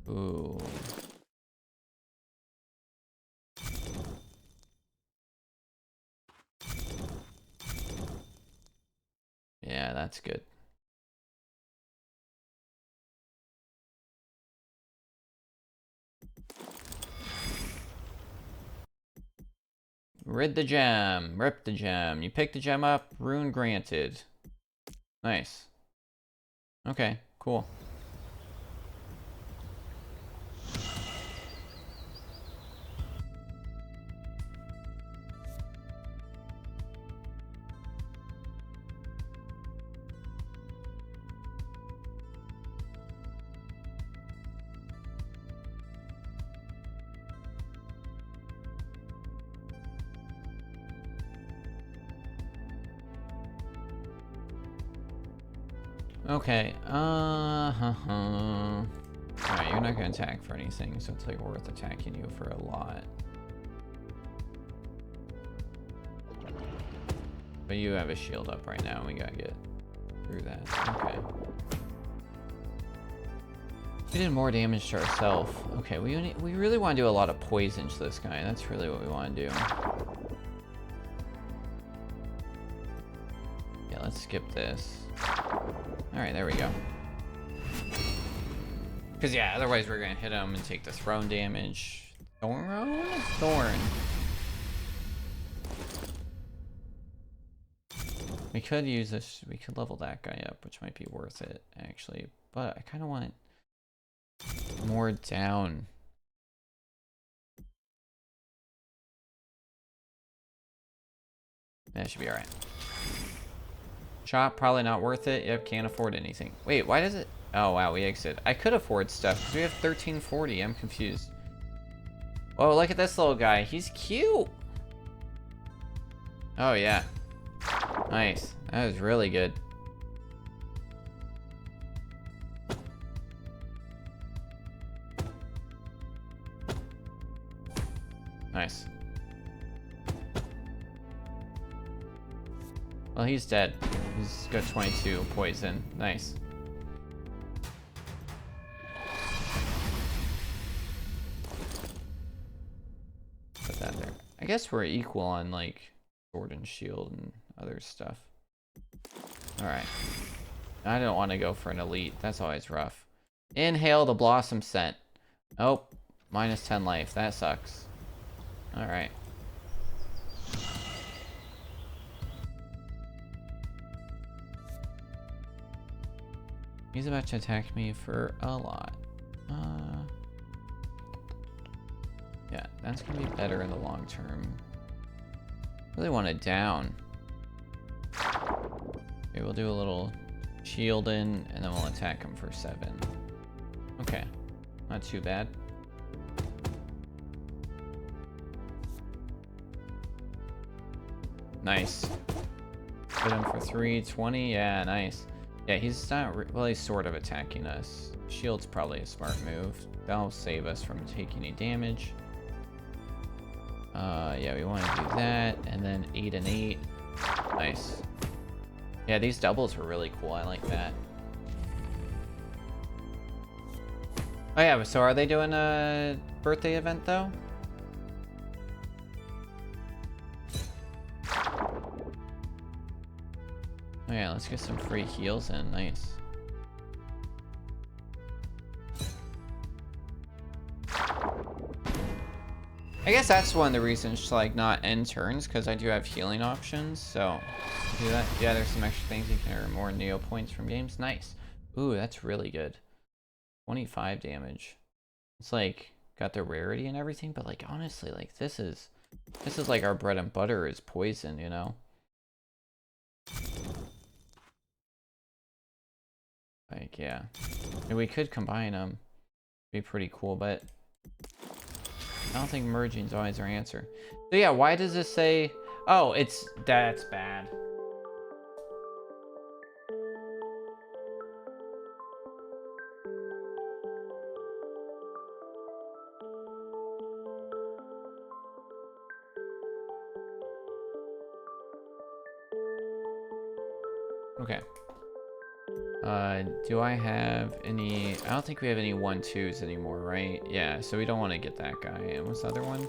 Ooh. Yeah, that's good. Rid the gem. Rip the gem. You pick the gem up. Rune granted. Nice. Okay, cool. Okay, Alright, you're not gonna attack for anything, so it's like worth attacking you for a lot. But you have a shield up right now, and we gotta get through that. Okay. We did more damage to ourselves. Okay, we really want to do a lot of poison to this guy. That's really what we want to do. Yeah, let's skip this. Alright, there we go. Because, yeah, otherwise we're going to hit him and take the thrown damage. Thorn. We could use this. We could level that guy up, which might be worth it, actually. But I kind of want more down. That should be alright. Shop, probably not worth it. Yep, can't afford anything. Wait, why does it... Oh, wow, we exit. I could afford stuff, because we have 1340. I'm confused. Oh, look at this little guy. He's cute. Oh, yeah. Nice. That was really good. Nice. Well, he's dead. He's got 22 poison. Nice. Put that there. I guess we're equal on, like, sword and shield and other stuff. Alright. I don't want to go for an elite. That's always rough. Inhale the blossom scent. Oh, minus 10 life. That sucks. Alright. He's about to attack me for a lot. Yeah, that's gonna be better in the long term. Really want it down. Okay, we'll do a little shield in, and then we'll attack him for 7. Okay, not too bad. Nice. Hit him for 320. Yeah, nice. Yeah, he's not well, he's sort of attacking us. Shield's probably a smart move. That'll save us from taking any damage. Yeah, we want to do that, and then 8 and 8. Nice. Yeah, these doubles are really cool. I like that. Oh yeah, so are they doing a birthday event though? Oh yeah, let's get some free heals in. Nice. I guess that's one of the reasons to like not end turns, because I do have healing options, so do that. Yeah, there's some extra things you can earn more Neo points from games. Nice. Ooh, that's really good. 25 damage. It's like got the rarity and everything, but like honestly, like this is like our bread and butter is poison, you know? Like, yeah. And we could combine them. Be pretty cool, but I don't think merging's always our answer. So yeah, why does this say... Oh, that's bad. Okay. Do I have any... I don't think we have any 1-2s anymore, right? Yeah, so we don't want to get that guy. And what's the other one?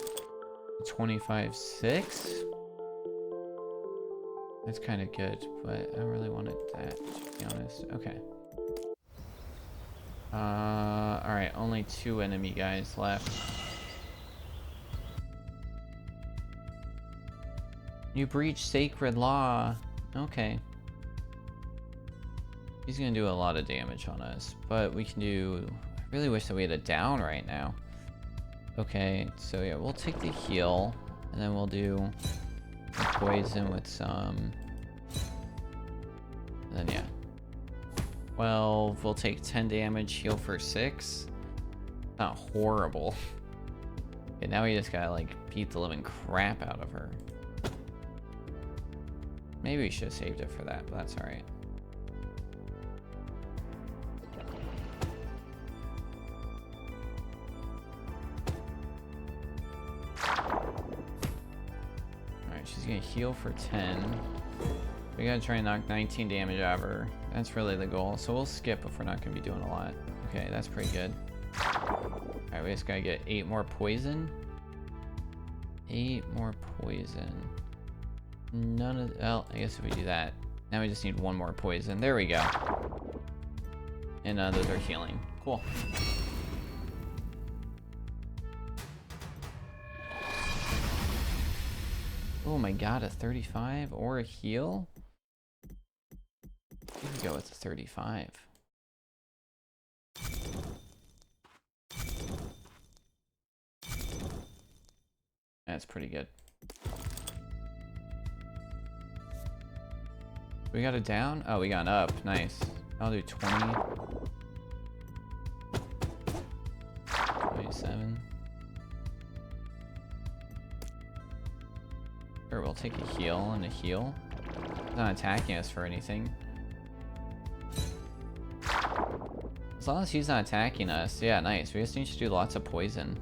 25-6? That's kind of good, but I don't really wanted that, to be honest. Okay. Alright, only 2 enemy guys left. You breach sacred law. Okay. He's gonna do a lot of damage on us, but we can do... I really wish that we had a down right now. Okay, so yeah, we'll take the heal, and then we'll do poison with some... And then yeah. 12, we'll take 10 damage, heal for 6. Not horrible. Okay, now we just gotta like beat the living crap out of her. Maybe we should have saved it for that, but that's alright. She's gonna heal for 10. We gotta try and knock 19 damage out of her. That's really the goal. So we'll skip if we're not gonna be doing a lot. Okay, that's pretty good. Alright, we just gotta get 8 more poison. 8 more poison. None of... Well, I guess if we do that. Now we just need 1 more poison. There we go. And those are healing. Cool. Oh my god, a 35 or a heal? We can go with a 35. That's pretty good. We got a down? Oh, we got an up. Nice. I'll do 20. 27. Sure, we'll take a heal and a heal. He's not attacking us for anything. As long as he's not attacking us. Yeah, nice. We just need to do lots of poison.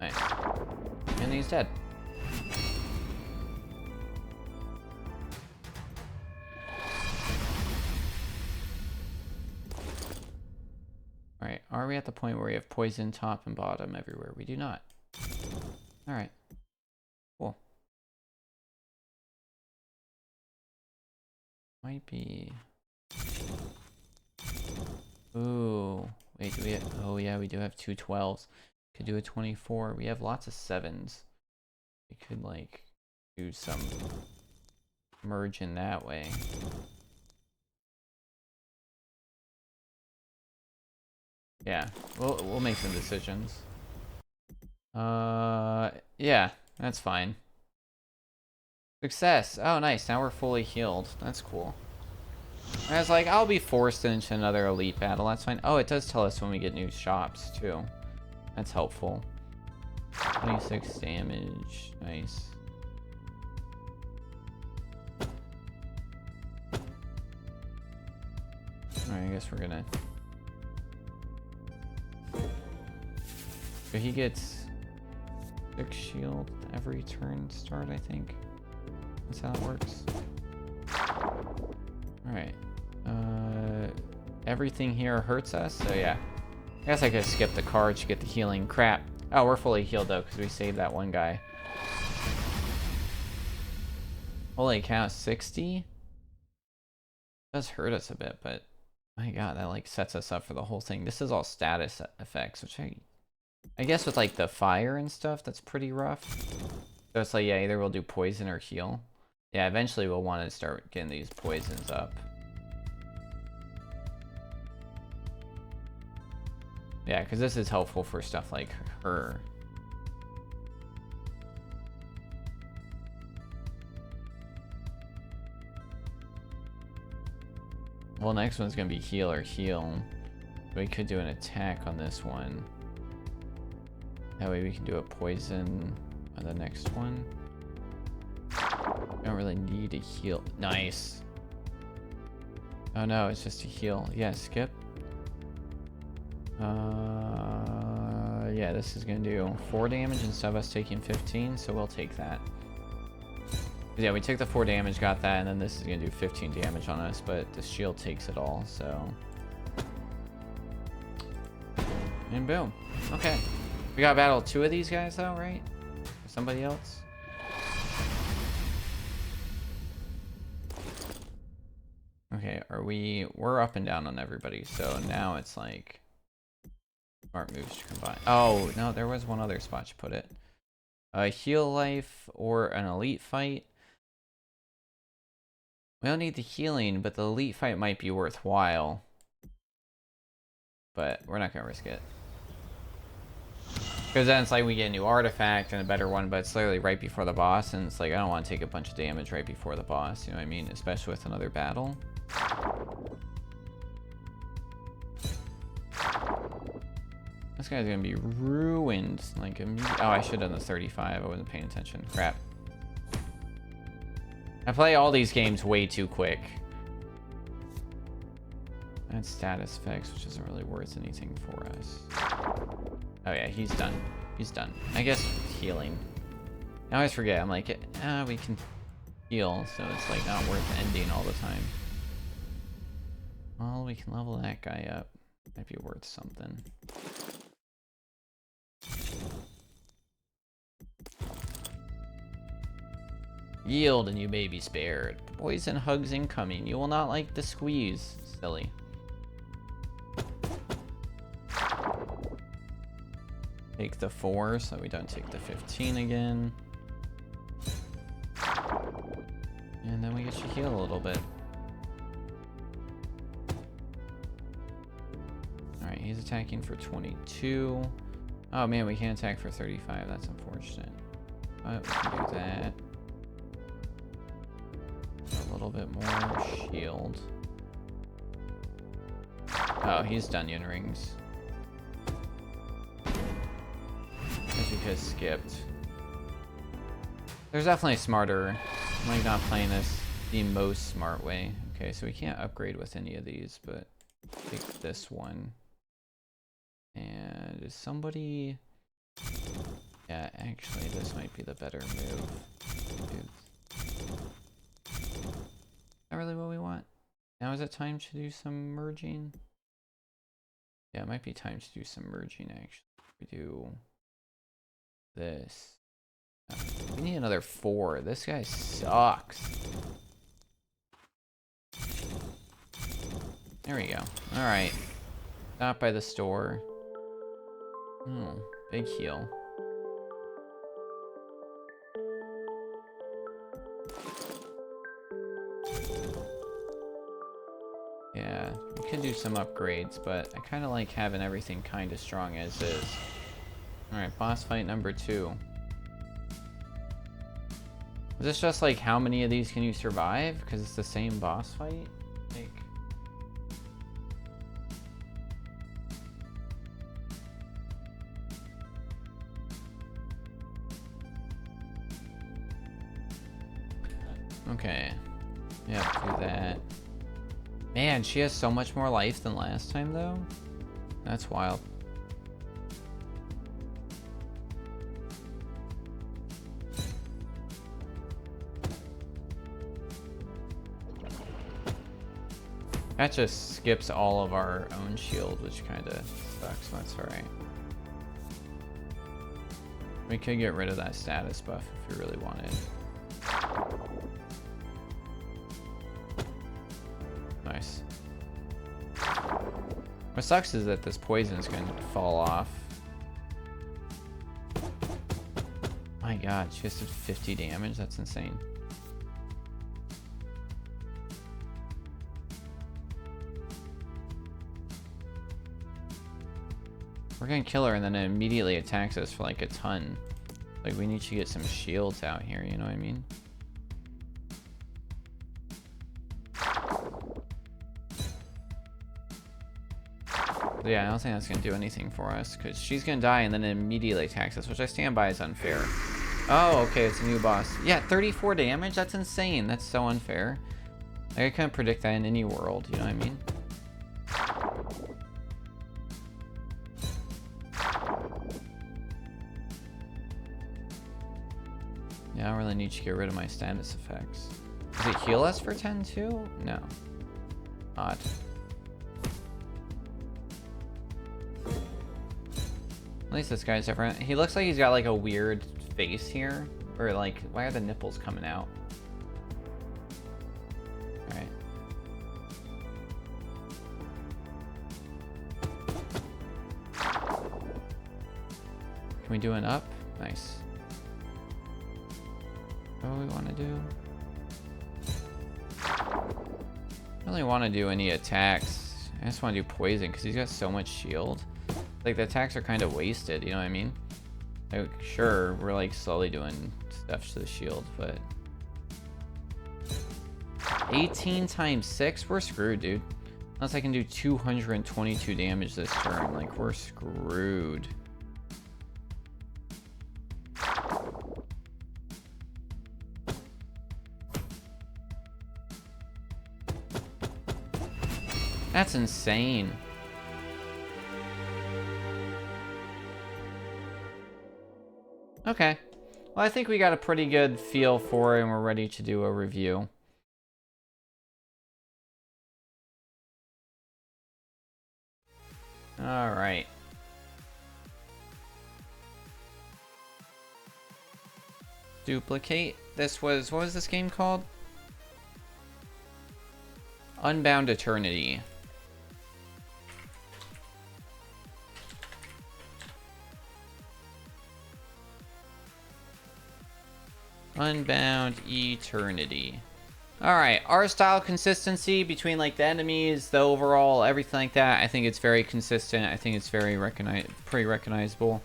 Nice. And he's dead. Alright, are we at the point where we have poison top and bottom everywhere? We do not. Alright. Cool. Might be... Ooh. Wait, do we have... Oh yeah, we do have two 12s. Could do a 24. We have lots of 7s. We could, like, do some merge in that way. Yeah, we'll make some decisions. Yeah, that's fine. Success. Oh, nice. Now we're fully healed. That's cool. I was like, I'll be forced into another elite battle. That's fine. Oh, it does tell us when we get new shops, too. That's helpful. 26 damage. Nice. Alright, I guess we're gonna... So he gets 6 shield every turn start, I think. That's how it works. Alright. Everything here hurts us, so yeah. I guess I could skip the cards to get the healing. Crap. Oh, we're fully healed though, because we saved that one guy. Holy cow, 60? Does hurt us a bit, but my god, that like sets us up for the whole thing. This is all status effects, which I guess with like the fire and stuff, that's pretty rough. So it's like, yeah, either we'll do poison or heal. Yeah, eventually we'll want to start getting these poisons up. Yeah, because this is helpful for stuff like her. Well, next one's going to be heal or heal. We could do an attack on this one. That way we can do a poison on the next one. We don't really need a heal. Nice. Oh no, it's just a heal. Yeah, skip. Yeah, this is gonna do 4 damage instead of us taking 15, so we'll take that. Yeah, we took the 4 damage, got that, and then this is gonna do 15 damage on us, but the shield takes it all, so... And boom. Okay. We gotta battle 2 of these guys though, right? Or somebody else? Okay, we're up and down on everybody, so now it's like smart moves to combine. Oh, no, there was one other spot you put it. Heal life or an elite fight. We don't need the healing, but the elite fight might be worthwhile. But we're not gonna risk it. Because then it's like we get a new artifact and a better one, but it's literally right before the boss, and it's like I don't want to take a bunch of damage right before the boss, you know what I mean? Especially with another battle. This guy's gonna be ruined. Like, oh, I should have done the 35. I wasn't paying attention. Crap. I play all these games way too quick. That's status effects, which isn't really worth anything for us. Oh yeah, he's done. He's done. I guess healing. I always forget. I'm like, we can heal, so it's like not worth ending all the time. Well, we can level that guy up. Might be worth something. Yield and you may be spared. Poison hugs incoming. You will not like the squeeze. Silly. Take the 4 so we don't take the 15 again. And then we get you heal a little bit. Alright, he's attacking for 22. Oh man, we can't attack for 35. That's unfortunate. But we can do that. A little bit more shield. Oh, he's Dunyan rings. Because he just skipped. There's definitely smarter. I'm like not playing this the most smart way. Okay, so we can't upgrade with any of these, but take this one. And is somebody... Yeah, actually, this might be the better move. Is that really what we want? Now is it time to do some merging? Yeah, it might be time to do some merging, actually. We do this. We need another 4. This guy sucks. There we go. Alright. Stop by the store. Oh, big heal. Yeah, we could do some upgrades, but I kind of like having everything kind of strong as is. Alright, boss fight number 2. Is this just like how many of these can you survive? Because it's the same boss fight? Like... Okay. Yeah, do that. Man, she has so much more life than last time, though. That's wild. That just skips all of our own shield, which kind of sucks. That's alright. We could get rid of that status buff if we really wanted. Nice. What sucks is that this poison is going to fall off. My god, she just did 50 damage? That's insane. We're gonna kill her and then it immediately attacks us for like a ton. Like, we need to get some shields out here, you know what I mean? But yeah, I don't think that's gonna do anything for us because she's gonna die and then it immediately attacks us, which I stand by is unfair. Oh, okay, it's a new boss. Yeah, 34 damage? That's insane. That's so unfair. Like, I couldn't predict that in any world, you know what I mean? Yeah, I don't really need to get rid of my status effects. Does it heal us for 10 too? No. Odd. At least this guy's different. He looks like he's got like a weird face here. Or like, why are the nipples coming out? Alright. Can we do an up? Nice. What do we want to do? I don't really want to do any attacks. I just want to do poison because he's got so much shield. Like, the attacks are kind of wasted, you know what I mean? Like, sure, we're like slowly doing stuff to the shield, but 18 times 6? We're screwed, dude. Unless I can do 222 damage this turn, like, we're screwed. That's insane. Okay. Well, I think we got a pretty good feel for it and we're ready to do a review. All right. Duplicate. This was, what was this game called? Unbound Eternity. Unbound Eternity. Alright, art style consistency between like the enemies, the overall, everything like that. I think it's very consistent. I think it's very pretty recognizable.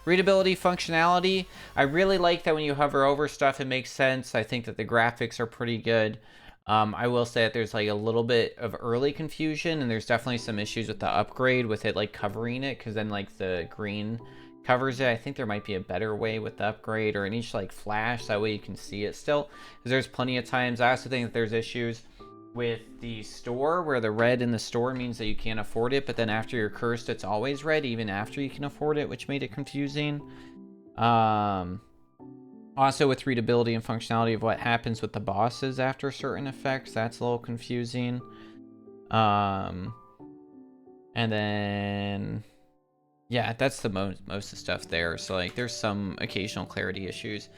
Readability, functionality. I really like that when you hover over stuff, it makes sense. I think that the graphics are pretty good. I will say that there's like a little bit of early confusion, and there's definitely some issues with the upgrade with it like covering it, because then like the green covers it. I think there might be a better way with the upgrade, or in each like flash, that way you can see it still, because there's plenty of times. I also think that there's issues with the store where the red in the store means that you can't afford it, but then after you're cursed it's always red even after you can afford it, which made it confusing. Also with readability and functionality of what happens with the bosses after certain effects, that's a little confusing. And then yeah, that's the most of the stuff there. So like there's some occasional clarity issues.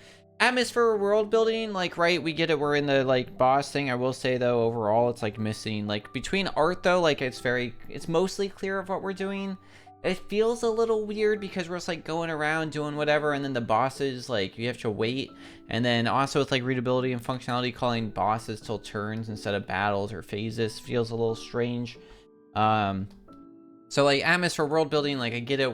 Atmosphere, world building, like, right, we get it, we're in the like boss thing. I will say though, overall it's like missing, like between art though, like it's mostly clear of what we're doing. It feels a little weird because we're just like going around doing whatever, and then the bosses, like you have to wait. And then also with like readability and functionality, calling bosses till turns instead of battles or phases feels a little strange. So like atmosphere, world building, like I get it,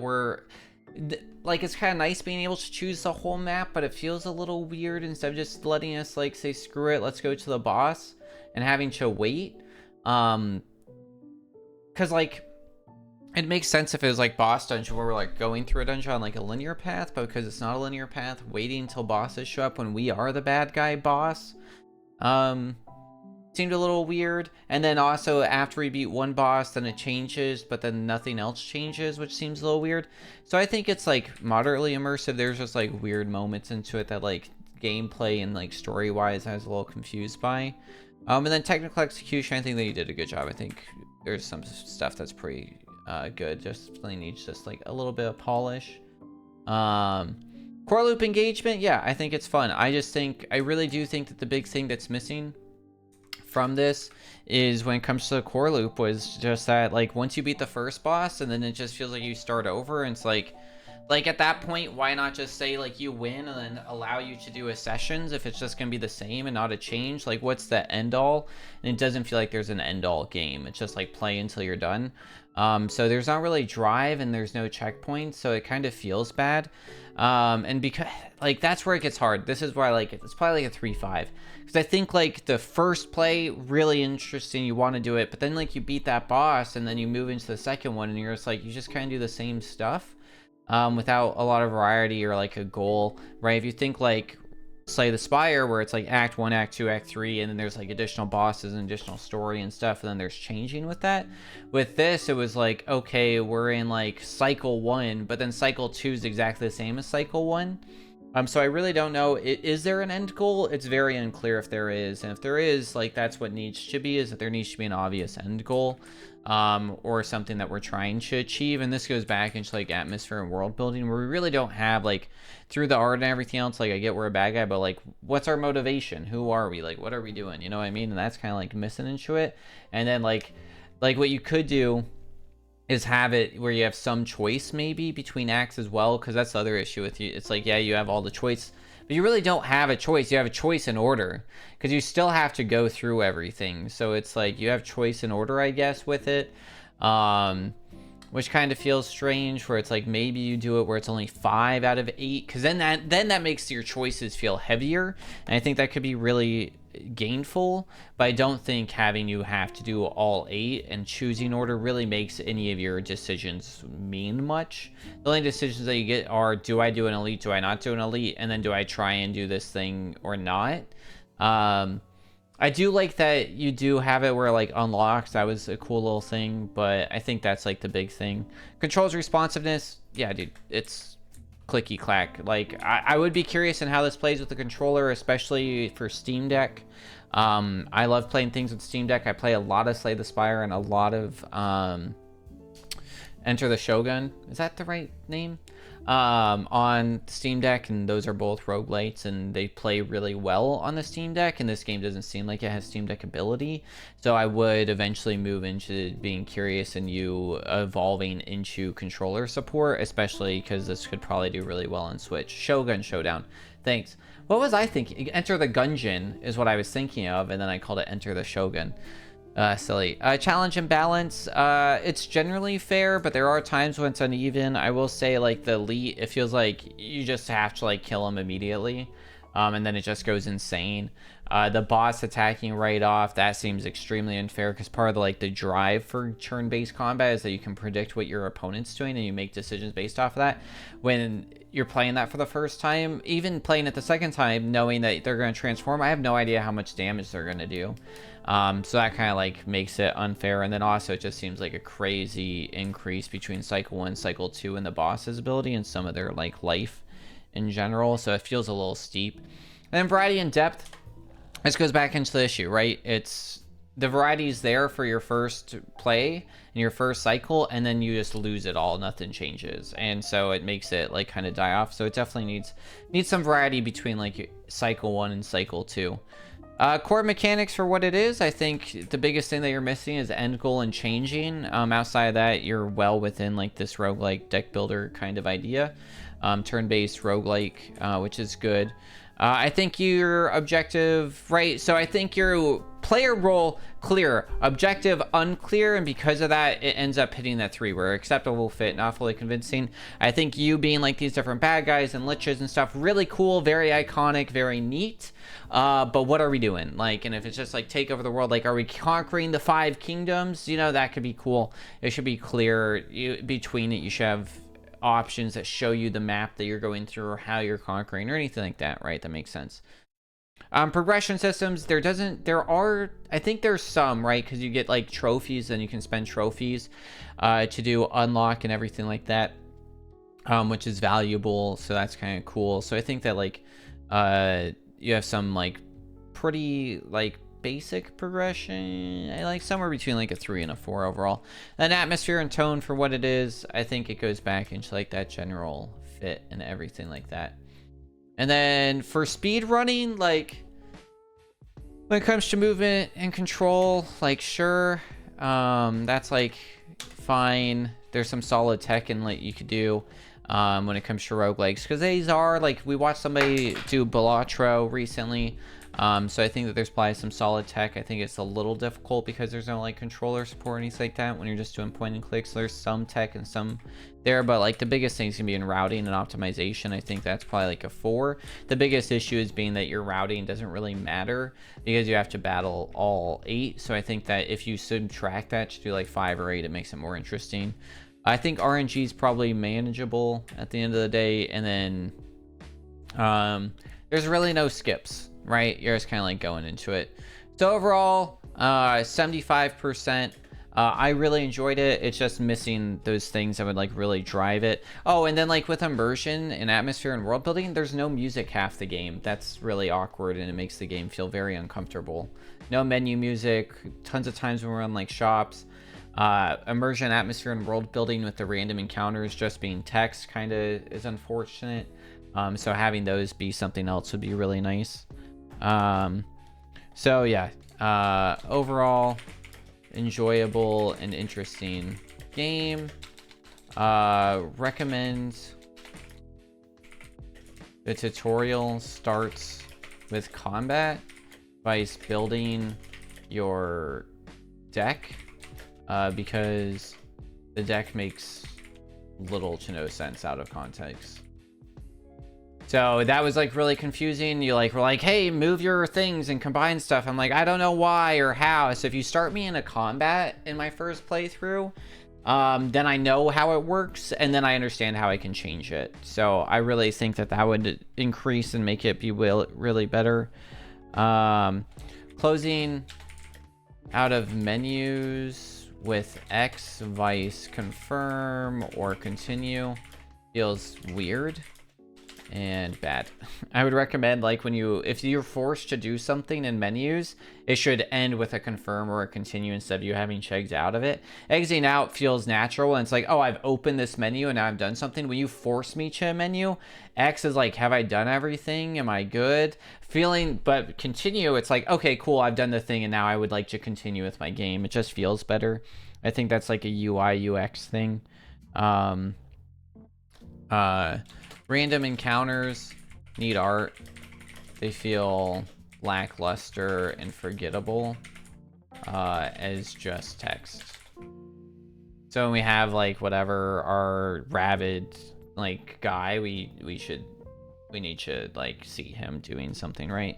like it's kind of nice being able to choose the whole map, but it feels a little weird instead of just letting us like say screw it, let's go to the boss, and having to wait. Because like it makes sense if it was like boss dungeon where we're like going through a dungeon on like a linear path, but because it's not a linear path, waiting until bosses show up when we are the bad guy boss seemed a little weird. And then also after we beat one boss, then it changes, but then nothing else changes, which seems a little weird. So I think it's like moderately immersive. There's just like weird moments into it that like gameplay and like story wise I was a little confused by. And then technical execution, I think that you did a good job. I think there's some stuff that's pretty good, just really needs just like a little bit of polish. Core loop engagement, yeah, I think it's fun. I really do think that the big thing that's missing from this is when it comes to the core loop was just that like once you beat the first boss and then it just feels like you start over, and it's like at that point, why not just say like you win and then allow you to do a sessions if it's just gonna be the same and not a change? Like what's the end all? And it doesn't feel like there's an end all game. It's just like play until you're done. So there's not really drive and there's no checkpoints, so it kind of feels bad. And because like that's where it gets hard. This is why I like it. It's probably like a 3-5, because I think like the first play really interesting, you want to do it, but then like you beat that boss and then you move into the second one and you're just like you just kind of do the same stuff without a lot of variety or like a goal, right? If you think like Slay the Spire, where it's like act 1, act 2, act 3, and then there's like additional bosses and additional story and stuff, and then there's changing with that. With this, it was like, okay, we're in like cycle 1, but then cycle 2 is exactly the same as cycle 1. So I really don't know, is there an end goal? It's very unclear if there is, and if there is, like that's what needs to be, is that there needs to be an obvious end goal, or something that we're trying to achieve. And this goes back into like atmosphere and world building, where we really don't have like, through the art and everything else, like I get we're a bad guy, but like what's our motivation? Who are we? Like what are we doing? You know what I mean? And that's kind of like missing into it. And then like what you could do is have it where you have some choice maybe between acts as well, because that's the other issue with you. It's like, yeah, you have all the choice, but you really don't have a choice. You have a choice in order, because you still have to go through everything. So it's like you have choice in order, I guess, with it, which kind of feels strange, where it's like maybe you do it where it's only 5 out of 8, because then that makes your choices feel heavier, and I think that could be really gainful. But I don't think having you have to do all 8 and choosing order really makes any of your decisions mean much. The only decisions that you get are, do I do an elite, do I not do an elite, and then do I try and do this thing or not. I do like that you do have it where like unlocks. That was a cool little thing, but I think that's like the big thing. Controls responsiveness, yeah, dude, it's clicky clack. Like I would be curious in how this plays with the controller, especially for Steam Deck. I love playing things with Steam Deck. I play a lot of Slay the Spire and a lot of Enter the Shogun. Is that the right name? On Steam Deck, and those are both roguelites, and they play really well on the Steam Deck, and this game doesn't seem like it has Steam Deck ability. So I would eventually move into being curious and you evolving into controller support, especially because this could probably do really well on Switch. Shogun Showdown, thanks. What was I thinking? Enter the Gungeon is what I was thinking of, and then I called it Enter the Shogun. Silly. Challenge and balance, it's generally fair, but there are times when it's uneven. I will say, like, the elite, it feels like you just have to, like, kill him immediately. and then it just goes insane. The boss attacking right off, that seems extremely unfair, because part of the, like, the drive for turn-based combat is that you can predict what your opponent's doing and you make decisions based off of that. When you're playing that for the first time, even playing it the second time, knowing that they're going to transform, I have no idea how much damage they're going to do. So that kind of like makes it unfair. And then also it just seems like a crazy increase between cycle 1 cycle 2 and the boss's ability and some of their like life in general. So it feels a little steep. And then variety and depth, this goes back into the issue, right? It's the variety is there for your first play and your first cycle, and then you just lose it all. Nothing changes, and so it makes it like kind of die off. So it definitely needs some variety between like cycle 1 and cycle 2. Core mechanics for what it is, I think the biggest thing that you're missing is end goal and changing. Outside of that, you're well within like this roguelike deck builder kind of idea. Turn-based roguelike, which is good. I think your objective, right? So I think your player role clear, objective unclear, and because of that, it ends up hitting that 3 where acceptable fit, not fully convincing. I think you being like these different bad guys and liches and stuff, really cool, very iconic, very neat. But what are we doing? Like, and if it's just like take over the world, like, are we conquering the 5 kingdoms? You know, that could be cool. It should be clear between it. You should have options that show you the map that you're going through or how you're conquering or anything like that, right? That makes sense. Progression systems, I think there's some, right? Because you get like trophies and you can spend trophies to do unlock and everything like that, which is valuable. So that's kind of cool. So I think that like you have some like pretty like basic progression. I like somewhere between like a 3 and a 4 overall. Then atmosphere and tone for what it is, I think it goes back into like that general fit and everything like that. And then for speed running, like when it comes to movement and control, like sure, that's like fine. There's some solid tech and like you could do when it comes to roguelikes, because these are like, we watched somebody do Balatro recently. So I think that there's probably some solid tech. I think it's a little difficult because there's no like controller support or anything like that when you're just doing point and clicks. So there's some tech and some there, but like the biggest thing's gonna be in routing and optimization. I think that's probably like a 4. The biggest issue is being that your routing doesn't really matter because you have to battle all 8. So I think that if you subtract that to do like 5 or 8, it makes it more interesting. I think RNG is probably manageable at the end of the day, and then there's really no skips, right? You're just kind of like going into it. So overall, 75%. I really enjoyed it. It's just missing those things that would like really drive it. Oh, and then like with immersion and atmosphere and world building, there's no music half the game. That's really awkward, and it makes the game feel very uncomfortable. No menu music. Tons of times when we're on like shops. Immersion, atmosphere, and world building with the random encounters just being text kind of is unfortunate. So having those be something else would be really nice. So yeah, overall enjoyable and interesting game. Recommend. The tutorial starts with combat by building your deck, because the deck makes little to no sense out of context. So that was like really confusing. You like were like, hey, move your things and combine stuff. I'm like, I don't know why or how. So if you start me in a combat in my first playthrough, then I know how it works, and then I understand how I can change it. So I really think that that would increase and make it be really better. Closing out of menus with X, vice, confirm, or continue feels weird and bad. I would recommend, like, if you're forced to do something in menus, it should end with a confirm or a continue instead of you having checked out of it. Exiting out feels natural, and it's like, oh, I've opened this menu and now I've done something. When you force me to a menu, X is like, have I done everything? Am I good? But continue, it's like, okay, cool, I've done the thing and now I would like to continue with my game. It just feels better. I think that's like a UI UX thing. Random encounters need art. They feel lackluster and forgettable as just text. So when we have like whatever our rabid like guy, we should we need to like see him doing something right.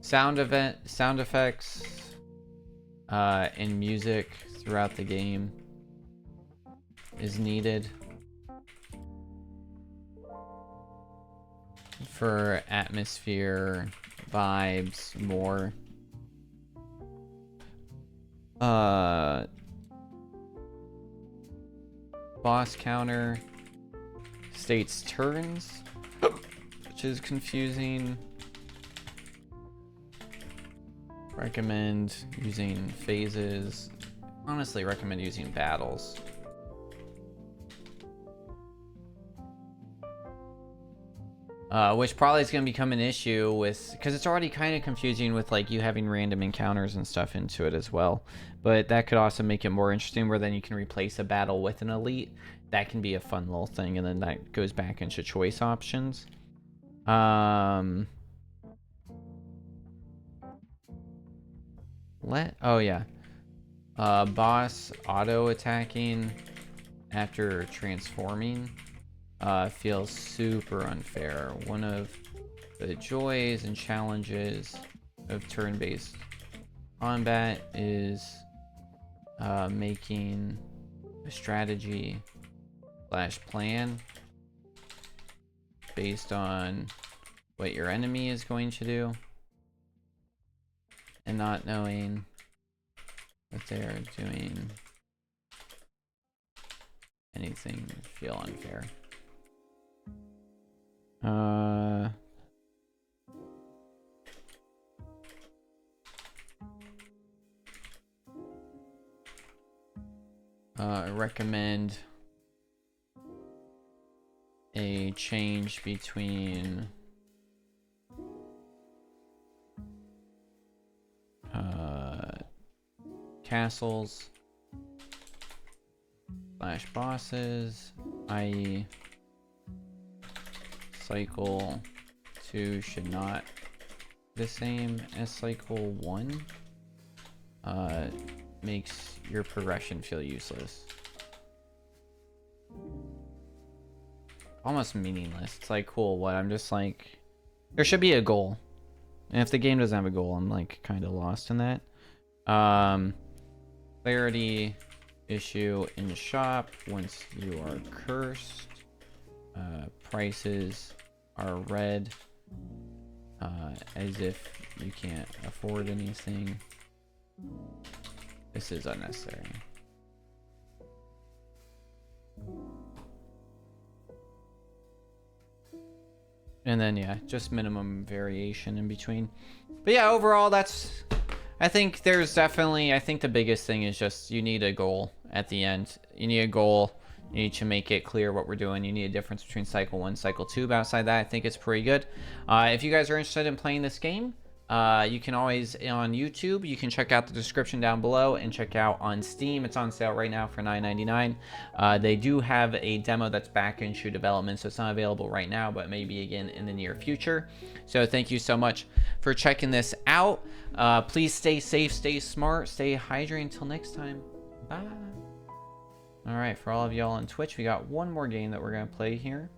Sound effects and music throughout the game is needed for atmosphere, vibes, more. Boss counter states turns, which is confusing. Recommend using phases. Honestly, recommend using battles. Which probably is going to become an issue with, because it's already kind of confusing with like you having random encounters and stuff into it as well. But that could also make it more interesting where then you can replace a battle with an elite. That can be a fun little thing, and then that goes back into choice options. Oh yeah. Boss auto attacking after transforming feels super unfair. One of the joys and challenges of turn-based combat is making a strategy / plan based on what your enemy is going to do and not knowing what they're doing. Anything feel unfair. I recommend a change between castles / bosses, i.e. cycle 2 should not be the same as cycle 1. Makes your progression feel useless. Almost meaningless. It's like, cool, what? I'm just like, there should be a goal. And if the game doesn't have a goal, I'm like kind of lost in that. Clarity issue in the shop once you are cursed. Prices are red as if you can't afford anything. This is unnecessary. And then yeah, just minimum variation in between. But yeah, overall that's, I think there's definitely, I think the biggest thing is just you need a goal at the end. You need a goal. You need to make it clear what we're doing. You need a difference between cycle 1 cycle 2, but outside that I think it's pretty good. If you guys are interested in playing this game, you can always, on YouTube, you can check out the description down below and check out on Steam. It's on sale right now for $9.99. They do have a demo that's back into development, so it's not available right now, but maybe again in the near future. So thank you so much for checking this out. Please stay safe, stay smart, stay hydrated until next time. Bye. All right, for all of y'all on Twitch, we got one more game that we're going to play here.